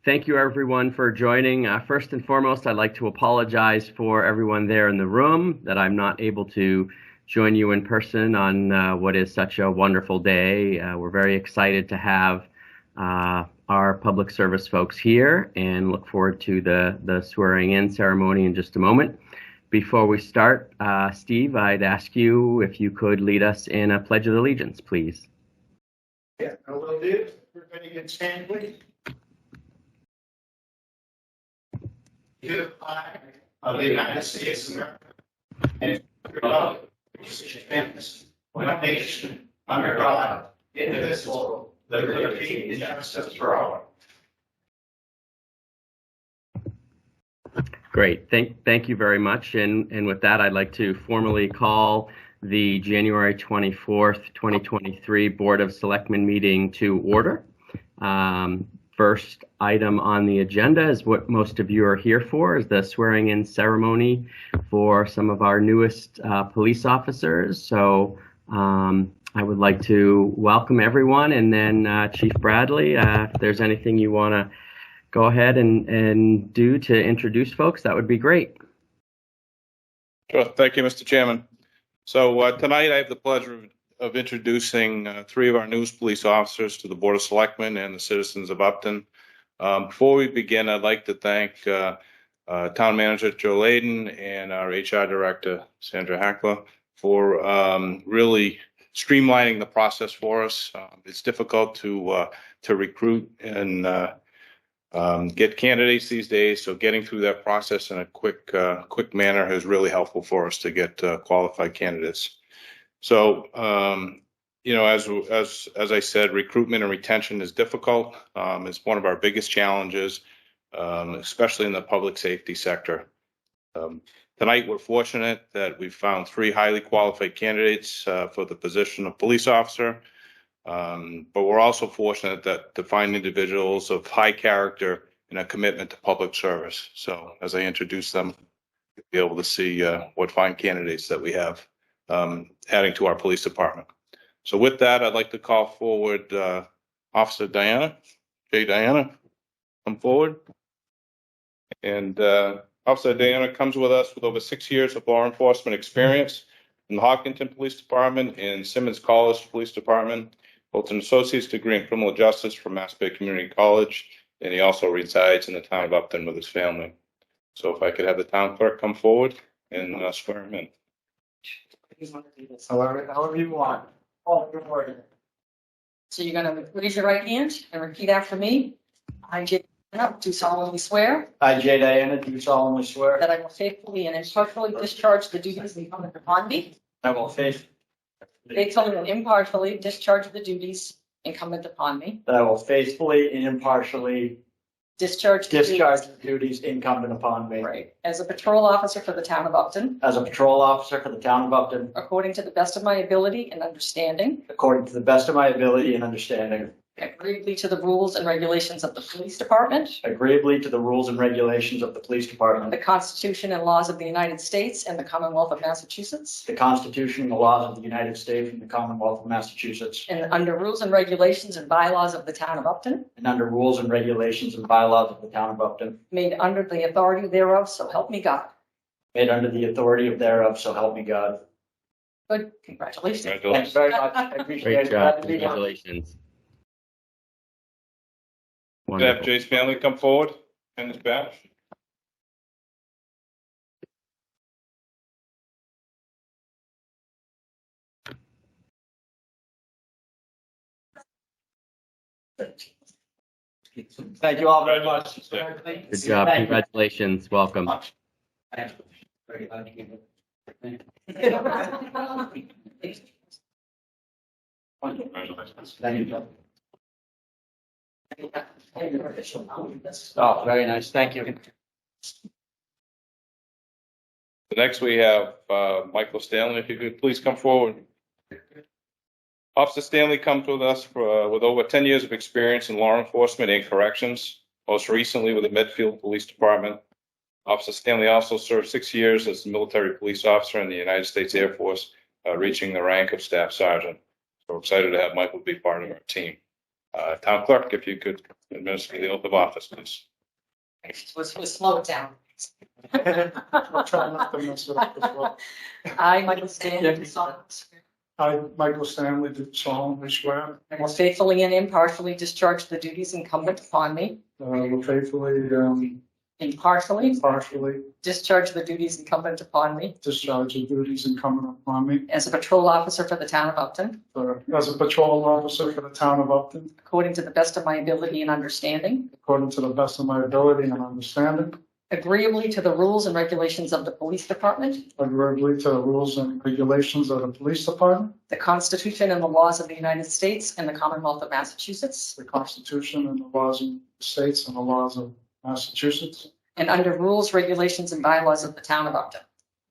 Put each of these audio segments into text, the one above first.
Thank you, everyone, for joining. First and foremost, I'd like to apologize for everyone there in the room that I'm not able to join you in person on what is such a wonderful day. We're very excited to have our public service folks here and look forward to the swearing in ceremony in just a moment. Before we start, Steve, I'd ask you if you could lead us in a Pledge of Allegiance, please. Yeah, I will do. Everybody can stand, please. To the flag of the United States of America and to the republic which stands one nation under God, indivisible, with liberty and justice for all. Great. Thank you very much. And with that, I'd like to formally call the January 24th, 2023 Board of Selectmen meeting to order. First item on the agenda is what most of you are here for, is the swearing in ceremony for some of our newest police officers. So I would like to welcome everyone, and then Chief Bradley, if there's anything you want to go ahead and do to introduce folks, that would be great. Sure. Thank you, Mr. Chairman. So tonight I have the pleasure of introducing three of our newest police officers to the Board of Selectmen and the citizens of Upton. Before we begin, I'd like to thank Town Manager Joe Layden and our HR Director, Sandra Hackler, for really streamlining the process for us. It's difficult to recruit and get candidates these days, so getting through that process in a quick manner is really helpful for us to get qualified candidates. So, as I said, recruitment and retention is difficult. It's one of our biggest challenges, especially in the public safety sector. Tonight, we're fortunate that we've found three highly qualified candidates for the position of police officer. But we're also fortunate to find individuals of high character and a commitment to public service. So as I introduce them, you'll be able to see what fine candidates that we have adding to our police department. So with that, I'd like to call forward Officer Diana. Diana, come forward. And Officer Diana comes with us with over 6 years of law enforcement experience in the Hopkinton Police Department and Simmons College Police Department. Holds an associate's degree in criminal justice from Mass Bay Community College, and he also resides in the town of Upton with his family. So if I could have the town clerk come forward and swear him in. However you want. So you're going to raise your right hand and repeat after me. I, J. Diana, do solemnly swear I, J. Diana, do solemnly swear that I will faithfully and impartially discharge the duties incumbent upon me. I will faithfully Faithfully and impartially discharge the duties incumbent upon me. and impartially Discharge the discharge the duties incumbent upon me right, as a patrol officer for the town of Upton, as a patrol officer for the town of Upton, according to the best of my ability and understanding, according to the best of my ability and understanding, agreeably to the rules and regulations of the police department, agreeably to the rules and regulations of the police department, the Constitution and laws of the United States and the Commonwealth of Massachusetts, the Constitution and the laws of the United States and the Commonwealth of Massachusetts, and under rules and regulations and bylaws of the town of Upton, and under rules and regulations and bylaws of the town of Upton, made under the authority thereof, so help me God. made under the authority of thereof, so help me God. Good, congratulations. Thanks very much. I appreciate Great it. Glad job. to be here. Congratulations. Could I have Wonderful. Jay's family come forward and his badge? Thank you all very much. Good job. Congratulations. Welcome. Thank you. Oh, very nice. Thank you. Next, we have Michael Stanley. If you could please come forward. Officer Stanley comes with us with over 10 years of experience in law enforcement and corrections, most recently with the Medfield Police Department. Officer Stanley also served 6 years as a military police officer in the United States Air Force, reaching the rank of Staff Sergeant. So we're excited to have Michael be part of our team. Town clerk, if you could administer the oath of office, please. We'll slow it down. I'll try not to mess it up as well. I, Michael Stanley, do solemnly swear I, Michael Stanley, do solemnly swear I will faithfully and impartially discharge the duties incumbent upon me. that I will faithfully, Impartially partially discharge the duties incumbent upon me discharge the duties incumbent upon me as a patrol officer for the town of Upton, as a patrol officer for the town of Upton, according to the best of my ability and understanding, according to the best of my ability and understanding, agreeably to the rules and regulations of the police department, agreeably to the rules and regulations of the police department, the Constitution and the laws of the United States and the Commonwealth of Massachusetts, the Constitution and the laws of the states and the laws of Massachusetts, and under rules, regulations, and bylaws of the town of Upton,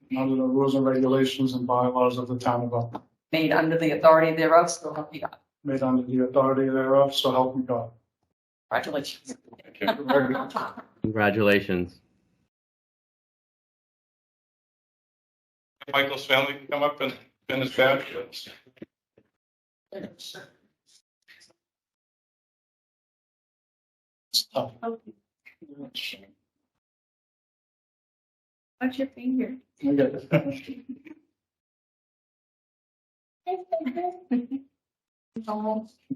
and under the rules and regulations and bylaws of the town of Upton, made under the authority thereof, so help me God. made under the authority thereof, so help me God. Congratulations. Thank you. Congratulations. Michael's family can come up and pin his badge. Stop. What's your finger? I get it.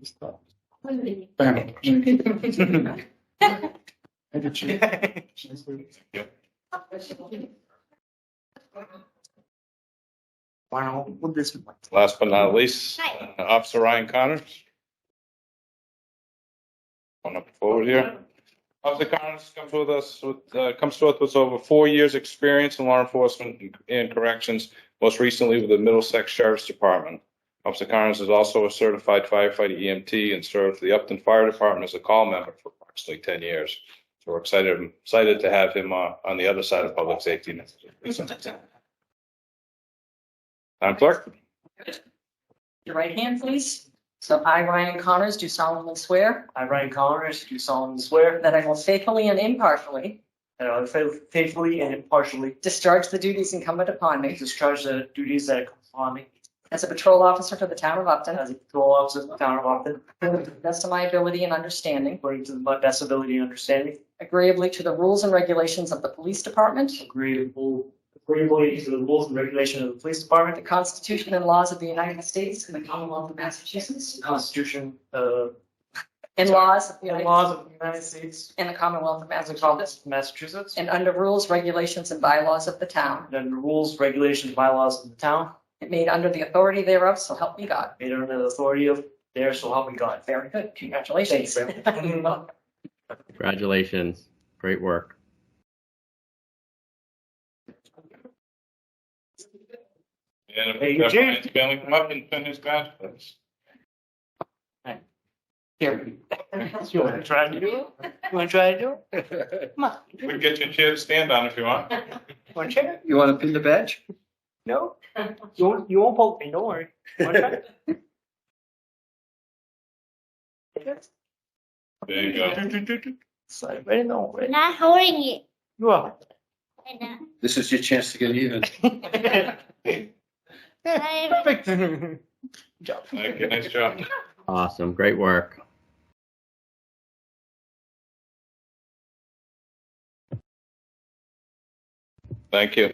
Stop. Bam. I get you. Wow, with this. Last but not least, Officer Ryan Connors. Come up forward here. Officer Connors comes to us with over 4 years' experience in law enforcement and corrections, most recently with the Middlesex Sheriff's Department. Officer Connors is also a certified firefighter EMT and served for the Upton Fire Department as a call member for approximately 10 years. So we're excited to have him on the other side of public safety. Town clerk. Your right hand, please. So I, Ryan Connors, do solemnly swear I, Ryan Connors, do solemnly swear that I will faithfully and impartially that I will faithfully and impartially discharge the duties incumbent upon me discharge the duties that come upon me as a patrol officer for the town of Upton, as a patrol officer of the town of Upton, to the best of my ability and understanding, according to my best ability and understanding, agreeably to the rules and regulations of the police department, agreeably to the rules and regulations of the police the department, Constitution and laws of the United States and the Commonwealth of Massachusetts, the Constitution, and laws of the and United laws of the United States, and the Commonwealth of and the Commonwealth Massachusetts, of Massachusetts, and under rules, regulations, and bylaws of the town, and under rules, regulations, bylaws of the town, made under the authority thereof, so help me God. made under the authority of there, so help me God. Very good. Congratulations. Congratulations. Great work. And Hey, if Jim. Ryan's family come up and pin his badge, please. Here. You want to try to do it? You want to try to do it? Come on. We can get you a chair to stand on if you want. Want to try? You want to pin the badge? No? You won't poke me, don't worry. Want to try? There you go. Slide right in the hole, right? Not holding it. You are. I know. This is your chance to get even. Perfect. Good job. Thank you. Nice job. Awesome. Great work. Thank you.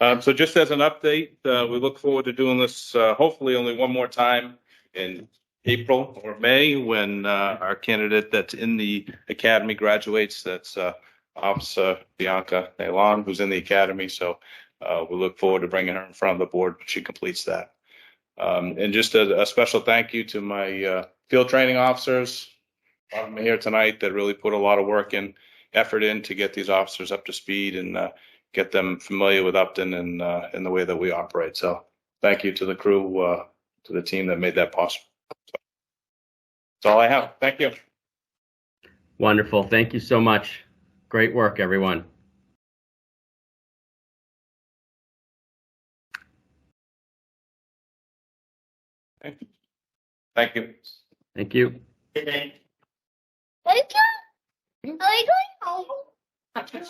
So just as an update, we look forward to doing this, hopefully only one more time in April or May when our candidate that's in the academy graduates. That's Officer Bianca Nalon, who's in the academy. So we look forward to bringing her in front of the board when she completes that. And just a special thank you to my field training officers. A lot of them here tonight that really put a lot of work and effort in to get these officers up to speed and get them familiar with Upton and the way that we operate. So thank you to the crew, to the team that made that possible. So, that's all I have. Thank you. Wonderful. Thank you so much. Great work, everyone. Thank you. Thank you. Are you going home? Are you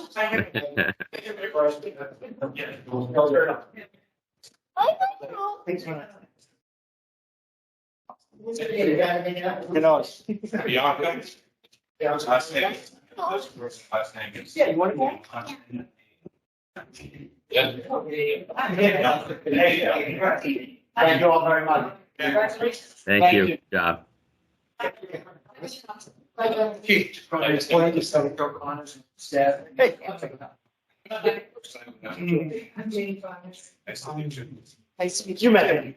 going home? You know, Bianca? Last name. Last name is. Yeah, you want to go? Yeah. Thank you all very much. Thank you. Good job. Nice to meet you. Nice to meet you met him.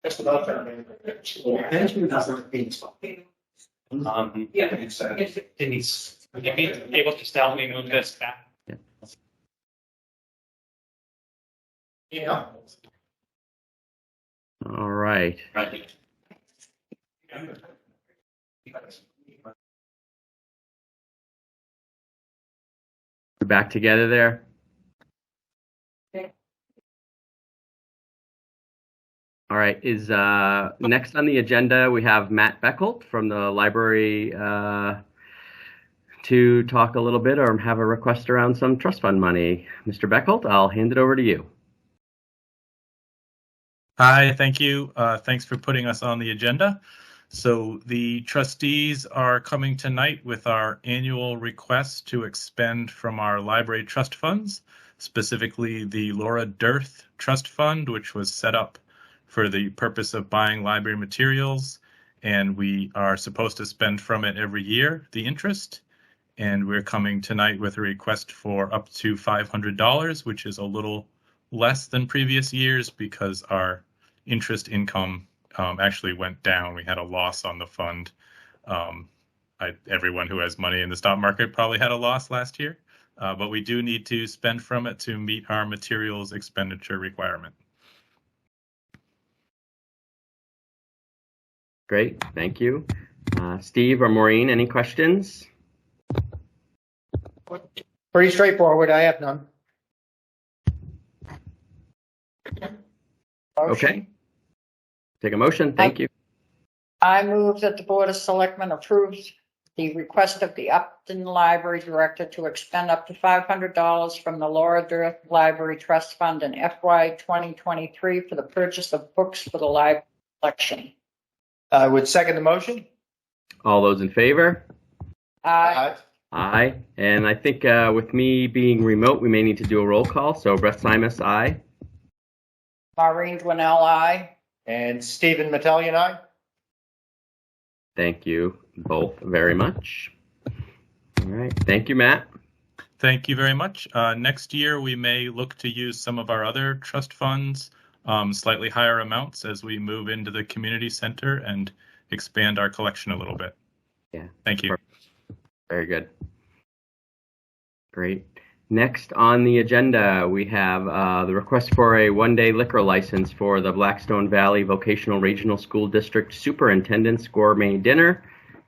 Just about that. Yeah. Denise, would you be able to tell me move this back? Yeah. All right. We're back together there. All right. Is next on the agenda we have Matt Beckholt from the library to talk a little bit or have a request around some trust fund money. Mr. Beckholt, I'll hand it over to you. Hi, thank you. Thanks for putting us on the agenda. So the trustees are coming tonight with our annual request to expend from our library trust funds, specifically the Laura Dearth Trust Fund, which was set up for the purpose of buying library materials. And we are supposed to spend from it every year, the interest. And we're coming tonight with a request for up to $500, which is a little less than previous years because our interest income actually went down. We had a loss on the fund. Everyone who has money in the stock market probably had a loss last year, but we do need to spend from it to meet our materials expenditure requirement. Great, thank you. Steve or Maureen, any questions? Pretty straightforward. I have none. Okay. Take a motion. Thank you. I move that the Board of Selectmen approves the request of the Upton Library Director to expend up to $500 from the Laura Dearth Library Trust Fund in FY 2023 for the purchase of books for the library collection. I would second the motion. All those in favor? Aye. Aye. And I think with me being remote, we may need to do a roll call. So Brett Simus, aye. Maureen Dwinell, aye. And Stephen Metellian, aye. Thank you both very much. All right. Thank you, Matt. Thank you very much. Next year, we may look to use some of our other trust funds, slightly higher amounts as we move into the community center and expand our collection a little bit. Yeah. Thank you. Very good. Great. Next on the agenda, we have the request for a one-day liquor license for the Blackstone Valley Vocational Regional School District Superintendent's Gourmet Dinner.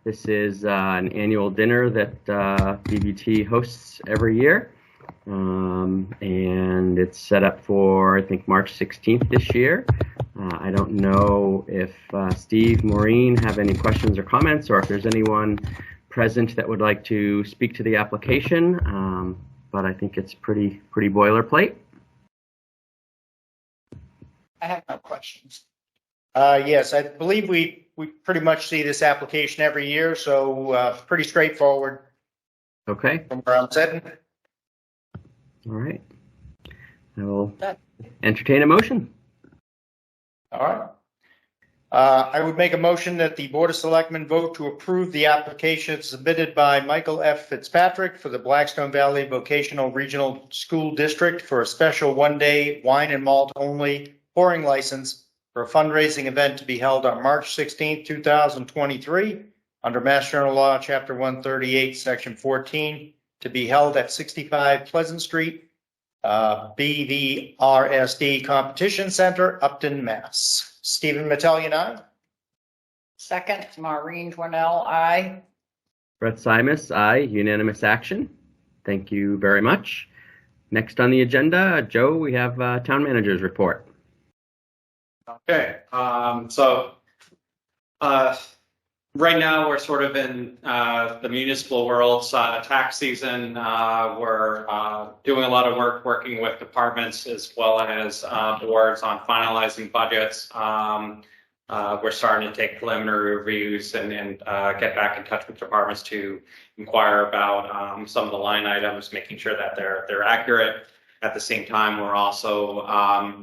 This is an annual dinner that BVT hosts every year. And it's set up for, I think, March 16th this year. I don't know if Steve, Maureen have any questions or comments, or if there's anyone present that would like to speak to the application. But I think it's pretty boilerplate. I have no questions. Yes, I believe we pretty much see this application every year, so pretty straightforward Okay. from where I'm sitting. All right. I will entertain a motion. All right. I would make a motion that the Board of Selectmen vote to approve the application submitted by Michael F. Fitzpatrick for the Blackstone Valley Vocational Regional School District for a special one-day wine and malt only pouring license for a fundraising event to be held on March 16, 2023, under Mass General Law, Chapter 138, Section 14, to be held at 65 Pleasant Street, BVRSD Competition Center, Upton, Mass. Stephen Metellian, aye. Second, Maureen Dwinell, aye. Brett Simus, aye. Unanimous action. Thank you very much. Next on the agenda, Joe, we have town manager's report. Okay, right now we're sort of in the municipal world, tax season. We're doing a lot of work working with departments as well as boards on finalizing budgets. We're starting to take preliminary reviews and get back in touch with departments to inquire about some of the line items, making sure that they're accurate. At the same time, we're also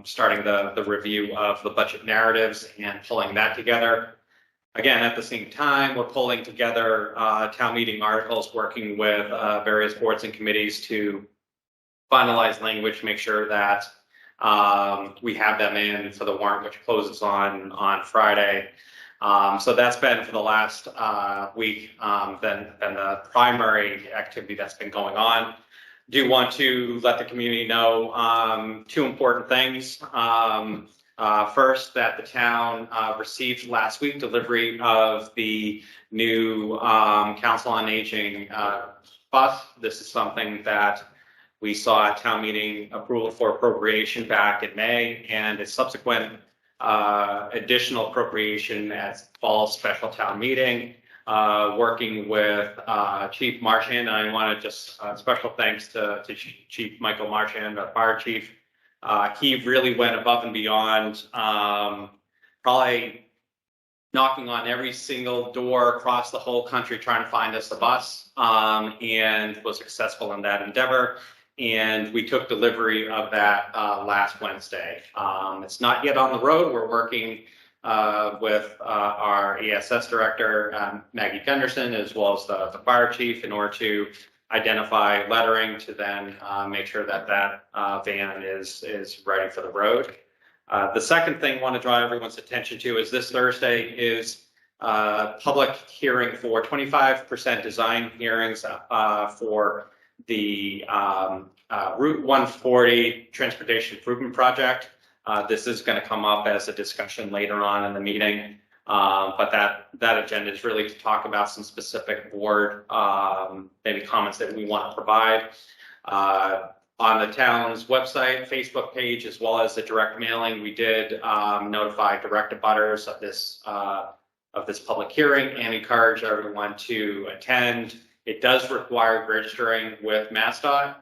starting the review of the budget narratives and pulling that together. Again, at the same time, we're pulling together town meeting articles, working with various boards and committees to finalize language, make sure that we have them in for the warrant, which closes on Friday. So that's been for the last week, been the primary activity that's been going on. Do want to let the community know two important things. First, that the town received last week delivery of the new Council on Aging bus. This is something that we saw at town meeting approval for appropriation back in May, and a subsequent additional appropriation at fall special town meeting. Working with Chief Marchand. I want to just special thanks to Chief Michael Marchand, our fire chief. He really went above and beyond, probably knocking on every single door across the whole country trying to find us a bus, and was successful in that endeavor. And we took delivery of that last Wednesday. It's not yet on the road. We're working with our ESS director, Maggie Gunderson, as well as the fire chief in order to identify lettering to then make sure that van is ready for the road. The second thing I want to draw everyone's attention to is this Thursday is public hearing for 25% design hearings for the Route 140 Transportation Improvement Project. This is going to come up as a discussion later on in the meeting, but that agenda is really to talk about some specific board maybe comments that we want to provide. On the town's website, Facebook page, as well as the direct mailing, we did notify direct abutters of this public hearing and encourage everyone to attend. It does require registering with MassDOT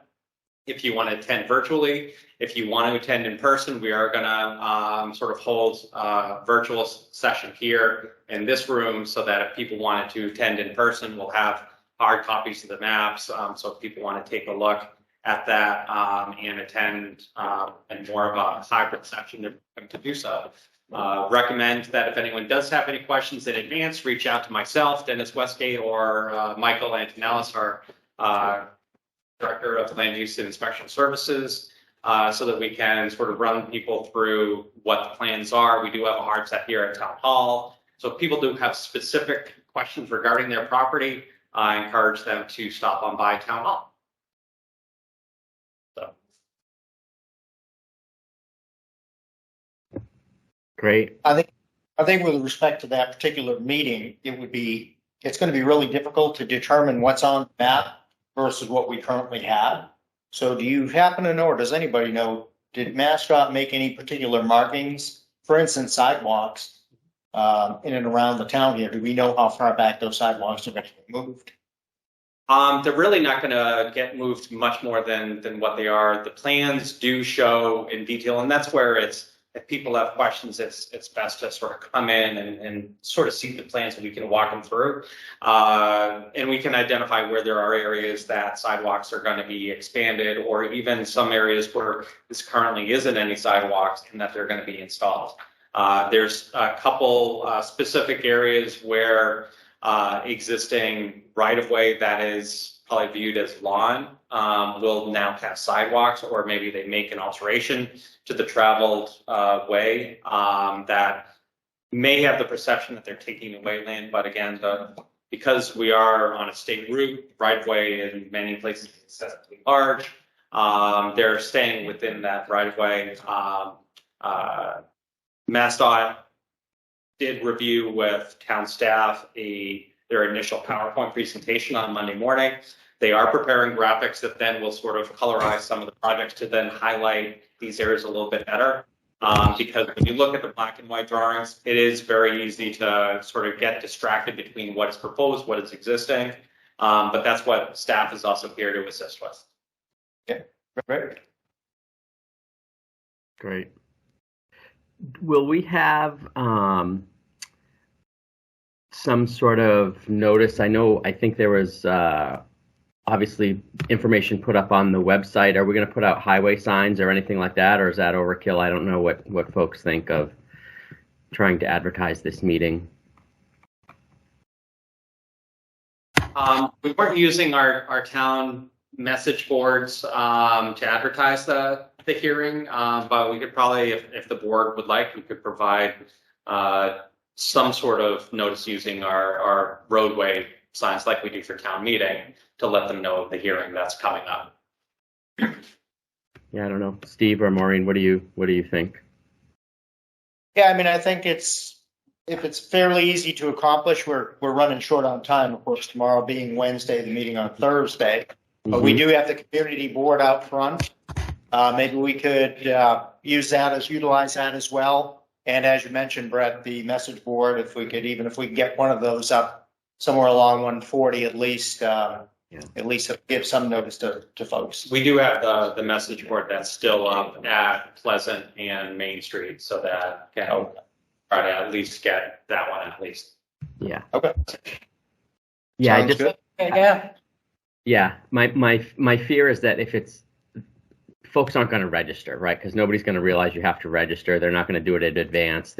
if you want to attend virtually. If you want to attend in person, we are going to sort of hold a virtual session here in this room so that if people wanted to attend in person, we'll have hard copies of the maps. So if people want to take a look at that and attend in more of a hybrid session, they're going to do so. Recommend that if anyone does have any questions in advance, reach out to myself, Dennis Westgate, or Michael Antonellis, our Director of Land Use and Inspection Services, so that we can sort of run people through what the plans are. We do have a hard set here at Town Hall. So if people do have specific questions regarding their property, I encourage them to stop on by Town Hall. So. Great. I think with respect to that particular meeting, it's going to be really difficult to determine what's on the map versus what we currently have. So do you happen to know, or does anybody know, did MassDOT make any particular markings, for instance, sidewalks in and around the town here? Do we know how far back those sidewalks are going to be moved? They're really not going to get moved much more than what they are. The plans do show in detail, and that's where if people have questions, it's best to sort of come in and sort of see the plans and we can walk them through. And we can identify where there are areas that sidewalks are going to be expanded, or even some areas where this currently isn't any sidewalks and that they're going to be installed. There's a couple specific areas where existing right-of-way that is probably viewed as lawn will now have sidewalks, or maybe they make an alteration to the traveled way that may have the perception that they're taking away land. But again, because we are on a state route, right-of-way in many places is excessively large, they're staying within that right-of-way. MassDOT did review with town staff their initial PowerPoint presentation on Monday morning. They are preparing graphics that then will sort of colorize some of the projects to then highlight these areas a little bit better. Because when you look at the black and white drawings, it is very easy to sort of get distracted between what is proposed, what is existing. But that's what staff is also here to assist with. Right. Great. Will we have some sort of notice? I think there was obviously information put up on the website. Are we going to put out highway signs or anything like that, or is that overkill? I don't know what folks think of trying to advertise this meeting. We weren't using our town message boards to advertise the hearing, but we could probably, if the board would like, we could provide some sort of notice using our roadway signs like we do for town meeting to let them know of the hearing that's coming up. Yeah, I don't know. Steve or Maureen, what do you think? Yeah, I mean, I think if it's fairly easy to accomplish, we're running short on time, of course, tomorrow being Wednesday, the meeting on Thursday. But we do have the community board out front. Maybe we could utilize that as well. And as you mentioned, Brett, the message board, if we could get one of those up somewhere along 140 at least, at least give some notice to folks. We do have the message board that's still up at Pleasant and Main Street, so that can try to at least get that one at least. Yeah. Okay. Yeah, Sounds good. Yeah, my fear is that if folks aren't going to register, right? Because nobody's going to realize you have to register. They're not going to do it in advance.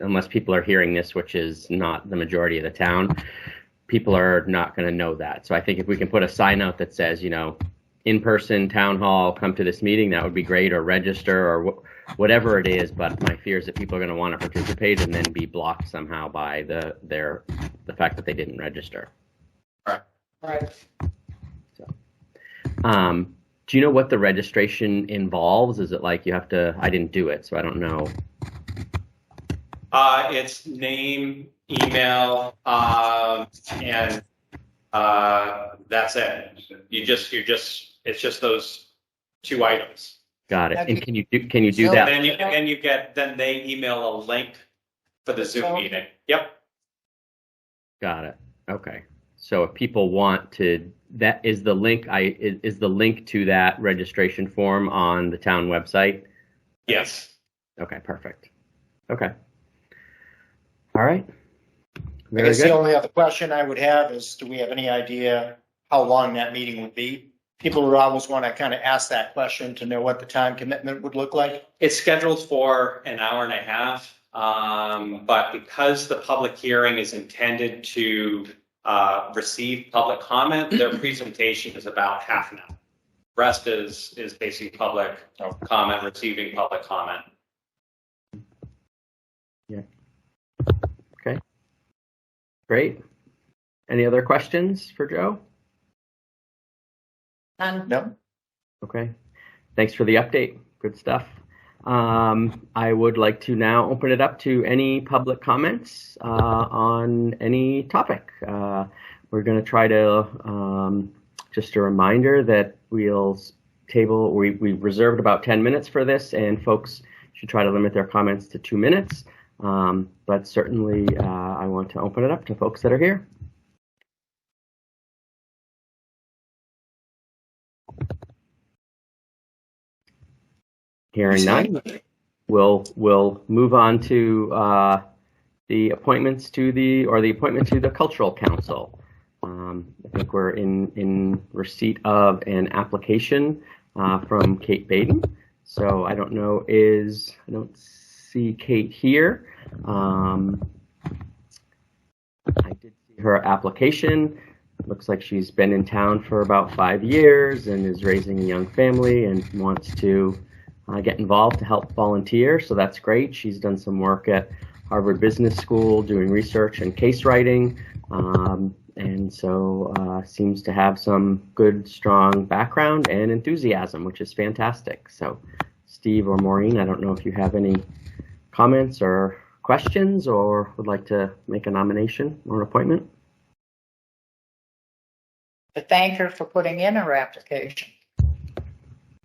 Unless people are hearing this, which is not the majority of the town, people are not going to know that. So I think if we can put a sign out that says, in-person town hall, come to this meeting, that would be great, or register, or whatever it is. But my fear is that people are going to want to participate and then be blocked somehow by the fact that they didn't register. Right. Do you know what the registration involves? Is it like you have to? I didn't do it, so I don't know. It's name, email, and that's it. It's just those two items. Got it. And can you do that? Then they email a link for the Zoom meeting. Yep. Got it. Okay. So if people want to, that is the link. Is the link to that registration form on the town website? Yes. Okay. Perfect. Okay. All right. I guess the only other question I would have is, do we have any idea how long that meeting would be? People would always want to kind of ask that question to know what the time commitment would look like. It's scheduled for an hour and a half, but because the public hearing is intended to receive public comment, their presentation is about half an hour. Rest is basically public comment, receiving public comment. Yeah. Okay. Great. Any other questions for Joe? No. Okay. Thanks for the update. Good stuff. I would like to now open it up to any public comments on any topic. We're going to try to, just a reminder that we've reserved about 10 minutes for this, and folks should try to limit their comments to 2 minutes. But certainly I want to open it up to folks that are here. Hearing none, we'll move on to the appointment to the Cultural Council. I think we're in receipt of an application from Kate Baden. So I don't know, I don't see Kate here. I did see her application. It looks like she's been in town for about 5 years and is raising a young family and wants to get involved to help volunteer. So that's great. She's done some work at Harvard Business School doing research and case writing. And so seems to have some good, strong background and enthusiasm, which is fantastic. So Steve or Maureen, I don't know if you have any comments or questions or would like to make a nomination or an appointment. To thank her for putting in her application.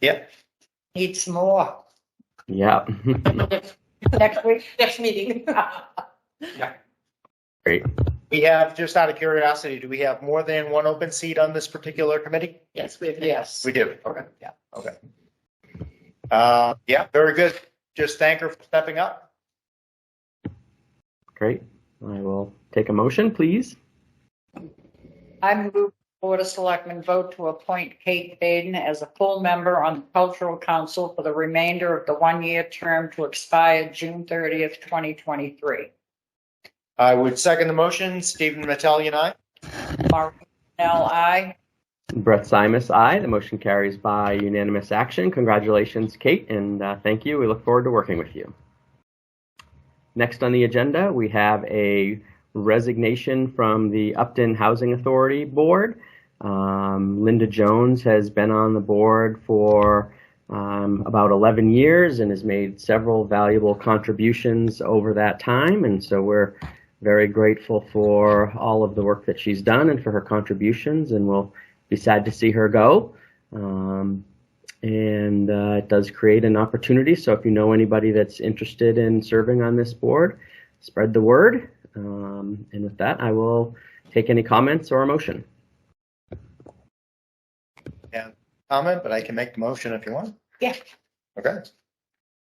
Yep. Needs more. Yeah. Next week? Next meeting. Great. We have, just out of curiosity, do we have more than one open seat on this particular committee? Yes, we have. Yes. We do. Okay. Yeah. Okay. Yeah, very good. Just thank her for stepping up. Great. I will take a motion, please. I move the Board of Selectmen vote to appoint Kate Baden as a full member on the Cultural Council for the remainder of the one-year term to expire June 30th, 2023. I would second the motion. Stephen Mattelli and I. Maureen Snell, aye. Brett Simus, aye. The motion carries by unanimous action. Congratulations, Kate, and thank you. We look forward to working with you. Next on the agenda, we have a resignation from the Upton Housing Authority Board. Linda Jones has been on the board for about 11 years and has made several valuable contributions over that time. And so we're very grateful for all of the work that she's done and for her contributions, and we'll be sad to see her go. It does create an opportunity. So if you know anybody that's interested in serving on this board, spread the word. And with that, I will take any comments or a motion. Yeah, comment, but I can make the motion if you want. Yeah. Okay.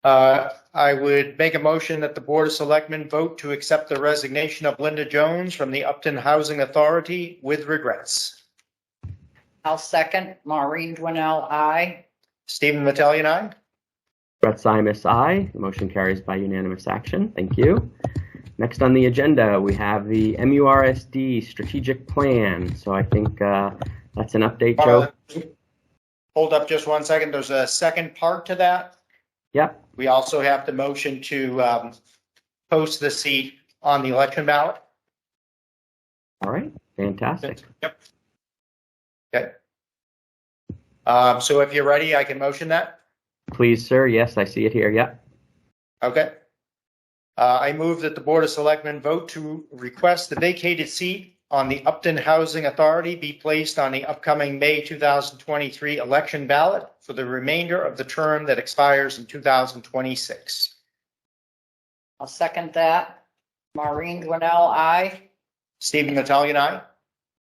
I would make a motion that the Board of Selectmen vote to accept the resignation of Linda Jones from the Upton Housing Authority with regrets. I'll second. Maureen Dwinell, aye. Stephen Mattelli and I. Brett Simus, aye. The motion carries by unanimous action. Thank you. Next on the agenda, we have the MURSD strategic plan. So I think that's an update, Joe. Hold up just one second. There's a second part to that. Yep. We also have the motion to post the seat on the election ballot. All right. Fantastic. Yep. Okay. So if you're ready, I can motion that. Please, sir. Yes, I see it here. Yep. Okay. I move that the Board of Selectmen vote to request the vacated seat on the Upton Housing Authority be placed on the upcoming May 2023 election ballot for the remainder of the term that expires in 2026. I'll second that. Maureen Dwinell, aye. Stephen Mattelli and I.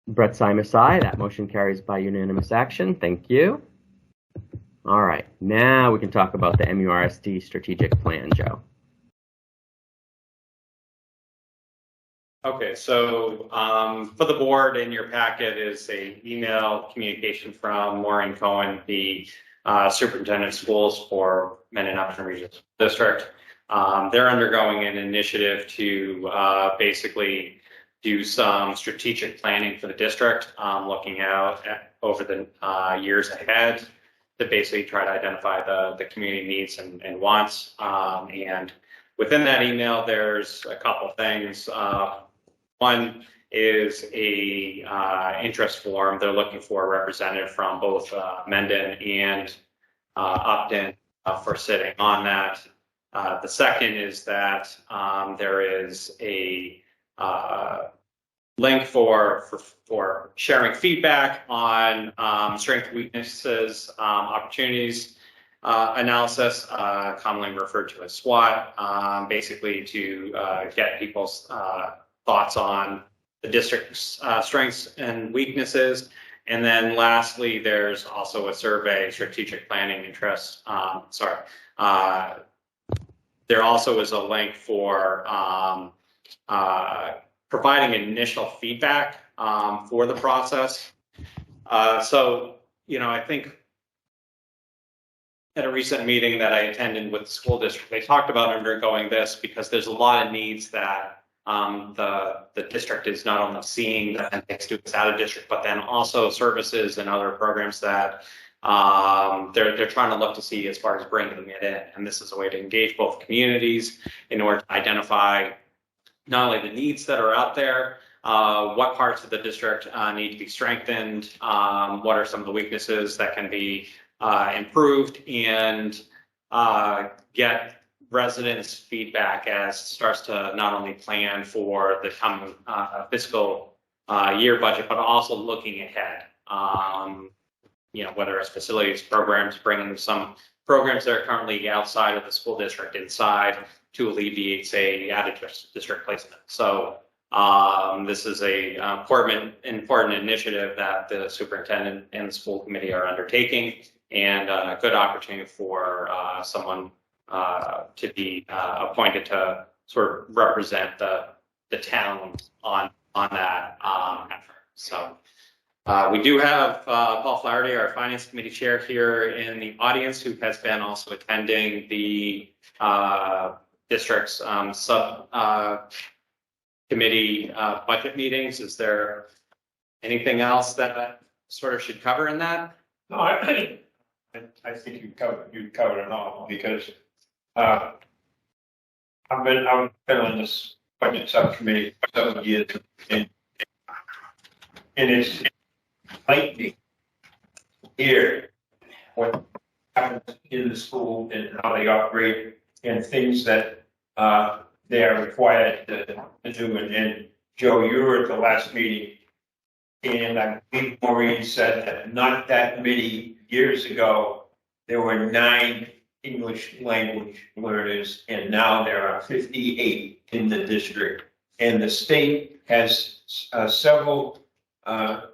Brett Simus, aye. That motion carries by unanimous action. Thank you. All right. Now we can talk about the MURSD strategic plan, Joe. Okay, so for the board, in your packet is a email communication from Maureen Cohen, the superintendent of schools for Mendon Upton Regional District. They're undergoing an initiative to basically do some strategic planning for the district, looking out over the years ahead to basically try to identify the community needs and wants. And within that email, there's a couple things. One is a interest form. They're looking for a representative from both Mendon and Upton for sitting on that. The second is that there is a link for sharing feedback on strengths, weaknesses, opportunities analysis, commonly referred to as SWOT, basically to get people's thoughts on the district's strengths and weaknesses. And then lastly, there's also a survey, strategic planning interest. There also is a link for providing initial feedback for the process. So, I think at a recent meeting that I attended with the school district, they talked about undergoing this because there's a lot of needs that the district is not only seeing that take students out of district, but then also services and other programs that they're trying to look to see as far as bringing it in. And this is a way to engage both communities in order to identify not only the needs that are out there, what parts of the district need to be strengthened, what are some of the weaknesses that can be improved, and get residents' feedback as starts to not only plan for the coming fiscal year budget, but also looking ahead. Whether it's facilities, programs, bringing some programs that are currently outside of the school district inside to alleviate, say, out-of-district placement. So this is a important initiative that the superintendent and the school committee are undertaking, and a good opportunity for someone to be appointed to sort of represent the town on that effort. So we do have Paul Flaherty, our finance committee chair, here in the audience, who has been also attending the district's sub committee budget meetings. Is there anything else that sort of should cover in that? No, I think you covered it all, because I've been on this budget subcommittee for several years, and it's lightning here what happens in the school and how they operate and things that they are required to do. And Joe, you were at the last meeting, and I think Maureen said that not that many years ago, there were 9 English language learners, and now there are 58 in the district. And the state has several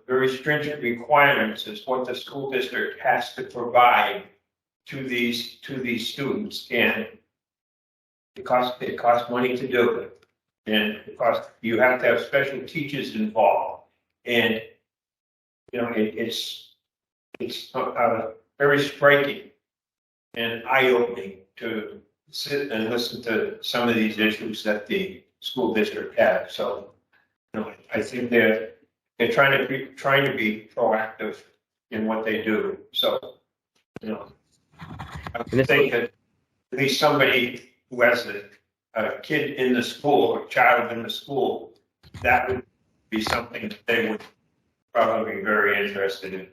very stringent requirements as what the school district has to provide to these students, and it costs money to do it, and you have to have special teachers involved, and you know it's very striking and eye-opening to sit and listen to some of these issues that the school district has. So, you know, I think they're trying to be proactive in what they do. So, you know, I think that at least somebody who has a kid in the school or child in the school, that would be something that they would probably be very interested in.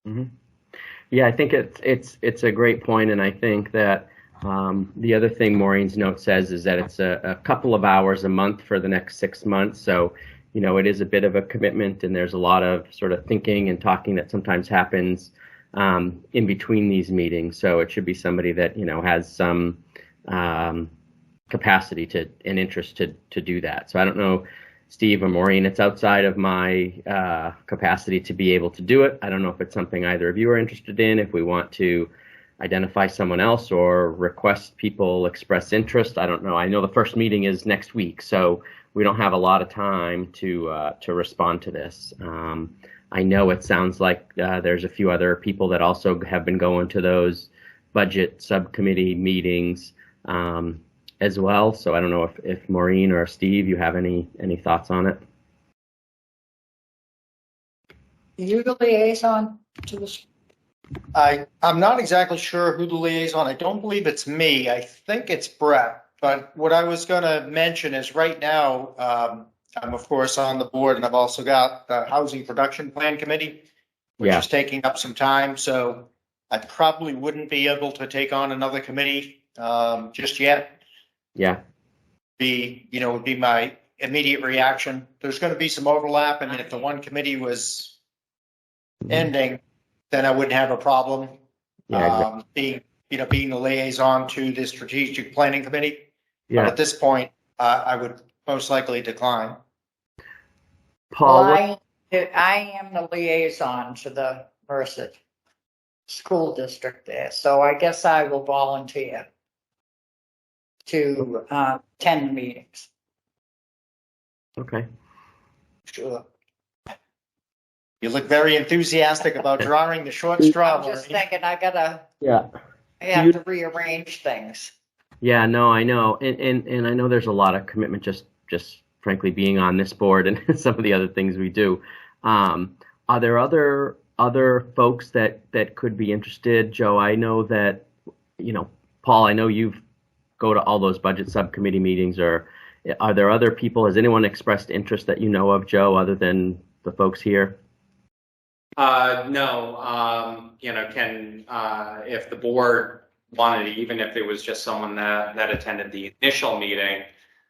Mm-hmm. Yeah, I think it's a great point, and I think that the other thing Maureen's note says is that it's a couple of hours a month for the next 6 months. So, you know, it is a bit of a commitment, and there's a lot of sort of thinking and talking that sometimes happens in between these meetings. So it should be somebody that, you know, has some capacity and interest to do that. So I don't know, Steve or Maureen, it's outside of my capacity to be able to do it. I don't know if it's something either of you are interested in, if we want to identify someone else or request people express interest. I don't know. I know the first meeting is next week, so we don't have a lot of time to respond to this. I know it sounds like there's a few other people that also have been going to those budget subcommittee meetings as well. So I don't know if Maureen or Steve, you have any thoughts on it? You the liaison to this? I'm not exactly sure who the liaison. I don't believe it's me. I think it's Brett. But what I was going to mention is right now, I'm of course on the board, and I've also got the Housing Production Plan Committee, which is taking up some time. So I probably wouldn't be able to take on another committee just yet. Yeah. Would be my immediate reaction. There's going to be some overlap, and if the one committee was ending, then I wouldn't have a problem being the liaison to the Strategic Planning Committee. Yeah. But at this point, I would most likely decline. Paul, Well, I am the liaison to the Merced School District there, so I guess I will volunteer to attend the meetings. okay. Sure. You look very enthusiastic about drawing the short straw. I'm just Maureen. thinking I have to rearrange things. Yeah, no, I know. And I know there's a lot of commitment just frankly being on this board and some of the other things we do. Are there other folks that could be interested? Joe, I know that, Paul, I know you've go to all those budget subcommittee meetings, or are there other people? Has anyone expressed interest that you know of, Joe, other than the folks here? No, if the board wanted, even if it was just someone that attended the initial meeting,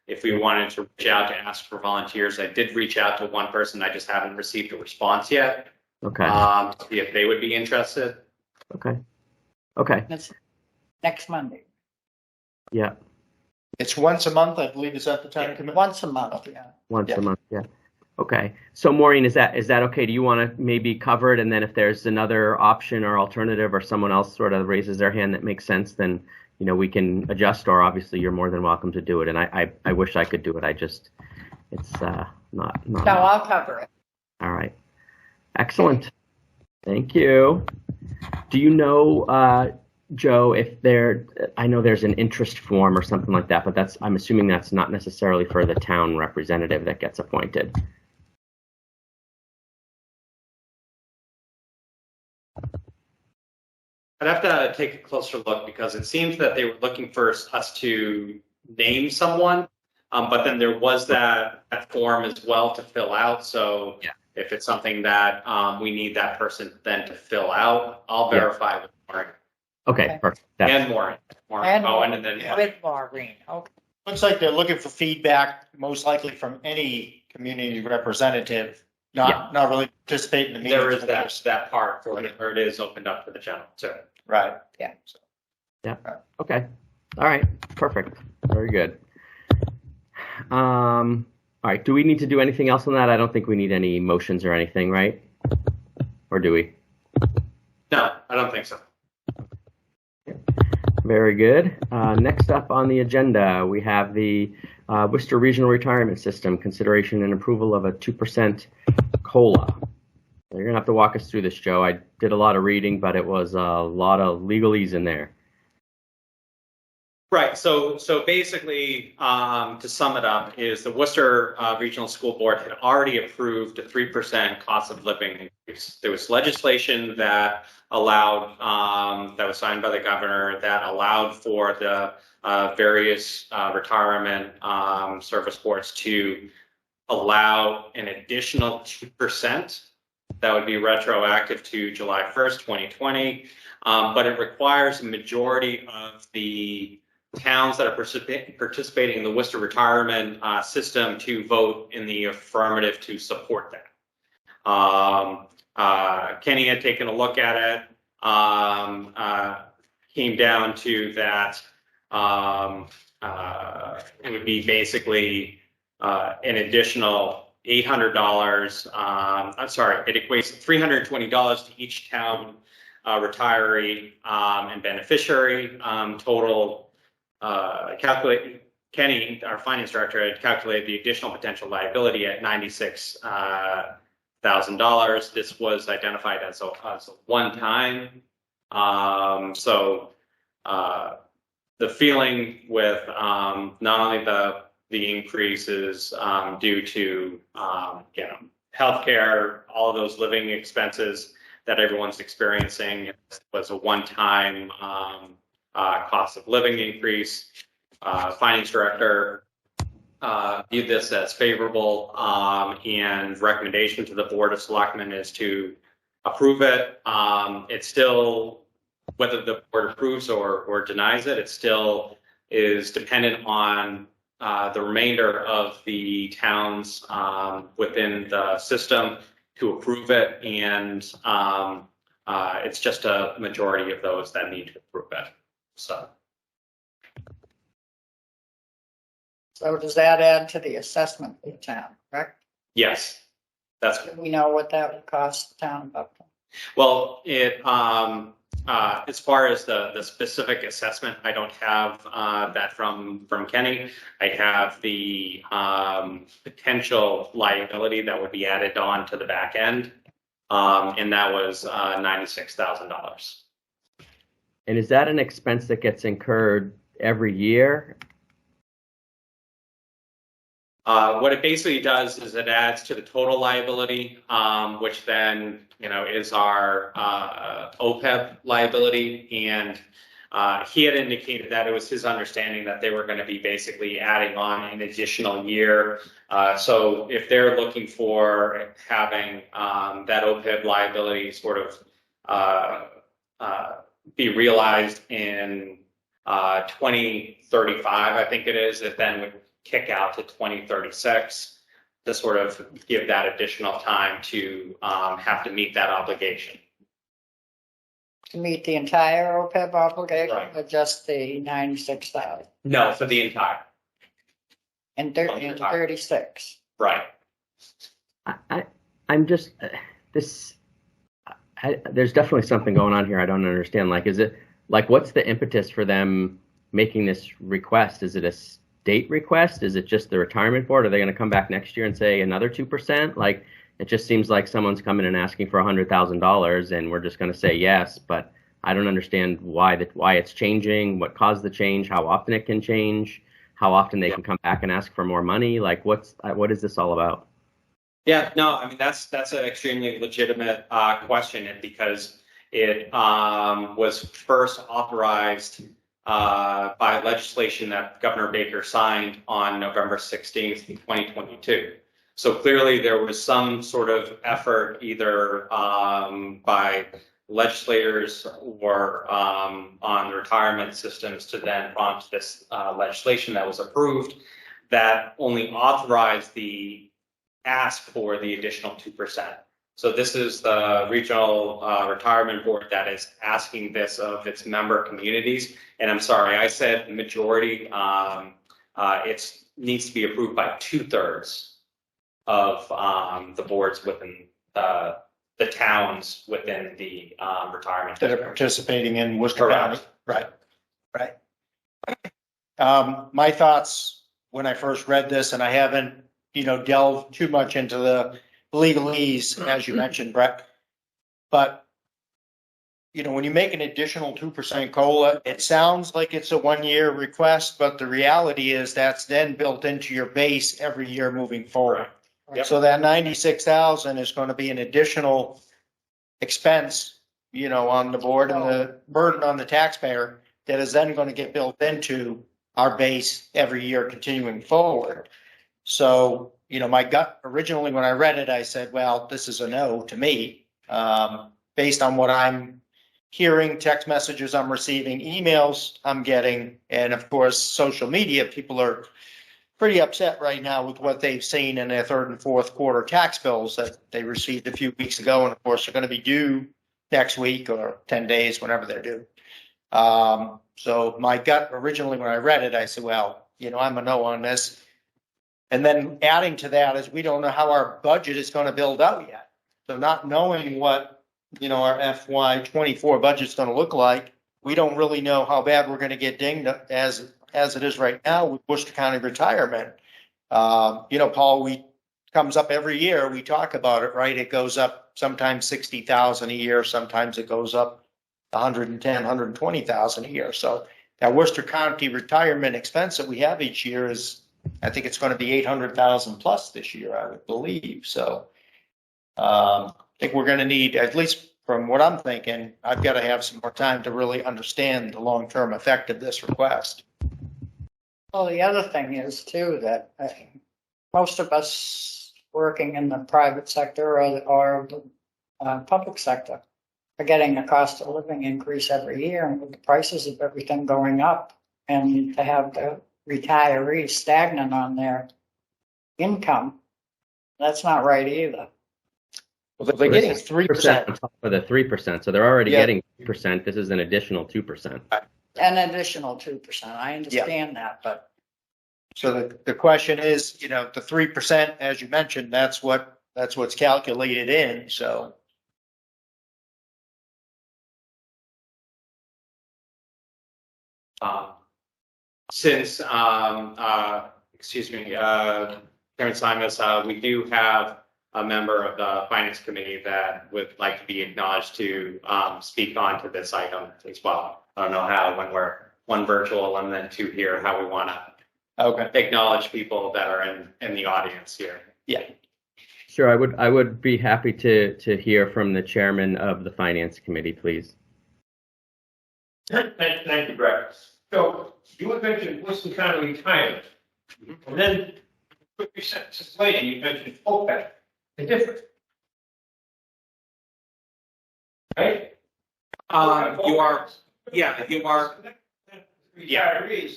if we wanted to reach out to ask for volunteers, I did reach out to one person. I just haven't received a response yet. Okay. To see if they would be interested. Okay. Okay. It's next Monday, Yeah. It's once a month, I believe, is that the time commitment? once a month, yeah. Once Yeah. a month. Yeah. Okay. So Maureen, is that okay? Do you want to maybe cover it, and then if there's another option or alternative, or someone else sort of raises their hand that makes sense, then we can adjust. Or obviously, you're more than welcome to do it. And I wish I could do it. It's not. No, I'll cover it. All right. Excellent. Thank you. Do you know, Joe, I know there's an interest form or something like that, but I'm assuming that's not necessarily for the town representative that gets appointed. I'd have to take a closer look because it seems that they were looking for us to name someone, but then there was that form as well to fill out. So yeah. If it's something that we need that person then to fill out, I'll verify with Maureen. Okay, perfect. And Maureen. And then With Maureen, okay. Looks like they're looking for feedback, most likely from any community representative, not really participate in the meeting. There is that part where it is opened up to the general too. Right. Yeah. Yeah. Okay. All right. Perfect. Very good. All right. Do we need to do anything else on that? I don't think we need any motions or anything, right? Or do we? No, I don't think so. Very good. Next up on the agenda, we have the Worcester Regional Retirement System, consideration and approval of a 2% COLA. You're going to have to walk us through this, Joe. I did a lot of reading, but it was a lot of legalese in there. Right. So basically, to sum it up, is the Worcester Regional School Board had already approved a 3% cost of living increase. There was legislation that allowed, that was signed by the governor, that allowed for the various retirement service boards to allow an additional 2%. That would be retroactive to July 1st, 2020. But it requires a majority of the towns that are participating in the Worcester retirement system to vote in the affirmative to support that. Kenny had taken a look at it, came down to that it would be basically an additional $800. I'm sorry, it equates to $320 to each town retiree and beneficiary. Total Kenny, our finance director, had calculated the additional potential liability at $96,000. This was identified as a one-time. The feeling with not only the increases due to healthcare, all of those living expenses that everyone's experiencing, was a one-time cost of living increase. Finance director viewed this as favorable, and recommendation to the Board of Selectmen is to approve it. It's still, whether the board approves or denies it, it still is dependent on the remainder of the towns within the system to approve it, and it's just a majority of those that need to approve it. So does that add to the assessment of the town, correct? yes, that's Do we know what that would cost the town of Upton? well. It as far as the specific assessment, I don't have that from Kenny. I have the potential liability that would be added on to the back end, and that was $96,000. And is that an expense that gets incurred every year? What it basically does is it adds to the total liability, which then, is our OPEB liability. And he had indicated that it was his understanding that they were going to be basically adding on an additional year. So if they're looking for having that OPEB liability sort of be realized in 2035, I think it is, it then would kick out to 2036 to sort of give that additional time to have to meet that obligation. to meet the entire OPEB obligation, Right. or just the 96,000 No, for the entire, and Entire. 36? right. I'm just this. There's definitely something going on here. I don't understand. Like, is it like what's the impetus for them making this request? Is it a state request? Is it just the retirement board? Are they going to come back next year and say another 2%? Like, it just seems like someone's coming and asking for $100,000, and we're just going to say yes. But I don't understand why it's changing, what caused the change, how often it can change, how often they can come back and ask for more money. Like, what is this all about? Yeah, no, I mean, that's an extremely legitimate question, and because it was first authorized by legislation that Governor Baker signed on November 16th, 2022. So clearly there was some sort of effort either by legislators or on the retirement systems to then prompt this legislation that was approved that only authorized the ask for the additional 2%. So this is the regional retirement board that is asking this of its member communities. And I'm sorry, I said majority. It needs to be approved by 2/3 of the boards within the towns within the retirement That are district. participating in Worcester County. Correct. Right. My thoughts when I first read this, and I haven't, delved too much into the legalese, as you mentioned, Brett. But, when you make an additional 2% COLA, it sounds like it's a 1-year request, but the reality is that's then built into your base every year moving forward. Yep. So that 96,000 is going to be an additional expense, on the board and the burden on the taxpayer that is then going to get built into our base every year continuing forward. So, my gut originally when I read it, I said, well, this is a no to me, based on what I'm hearing, text messages I'm receiving, emails I'm getting, and of course, social media. People are pretty upset right now with what they've seen in their third and fourth quarter tax bills that they received a few weeks ago. And of course, they're going to be due next week or 10 days, whenever they're due. So my gut originally, when I read it, I said, well, I'm a no on this. And then adding to that is we don't know how our budget is going to build out yet. So not knowing what, our FY24 budget's going to look like, we don't really know how bad we're going to get dinged as it is right now with Worcester County retirement. Paul, comes up every year. We talk about it, right? It goes up sometimes 60,000 a year. Sometimes it goes up 110, 120,000 a year. So that Worcester County retirement expense that we have each year is, I think it's going to be 800,000 plus this year, I would believe. So I think we're going to need, at least from what I'm thinking, I've got to have some more time to really understand the long-term effect of this request. Well, the other thing is too, that most of us working in the private sector or the public sector are getting a cost of living increase every year, and with the prices of everything going up, and to have the retirees stagnant on their income, that's not right either. Well, they're getting 3% on top of the 3%. So they're already Yeah. getting 3%. This is an additional 2%. An additional 2%. I understand that, but So the question is, the 3%, as you mentioned, that's what's calculated in. So Since, excuse me, Chairman Simons, we do have a member of the Finance Committee that would like to be acknowledged to speak on to this item as well. I don't know how, when we're one virtual and then two here, how we want to acknowledge people that are in the audience here. Yeah. Sure, I would be happy to hear from the chairman of the Finance Committee, please. Thank you, Brett. So you had mentioned Worcester County retirement, and then 50 sentences later, you mentioned OPEB. They're different. Right? You are. Retirees,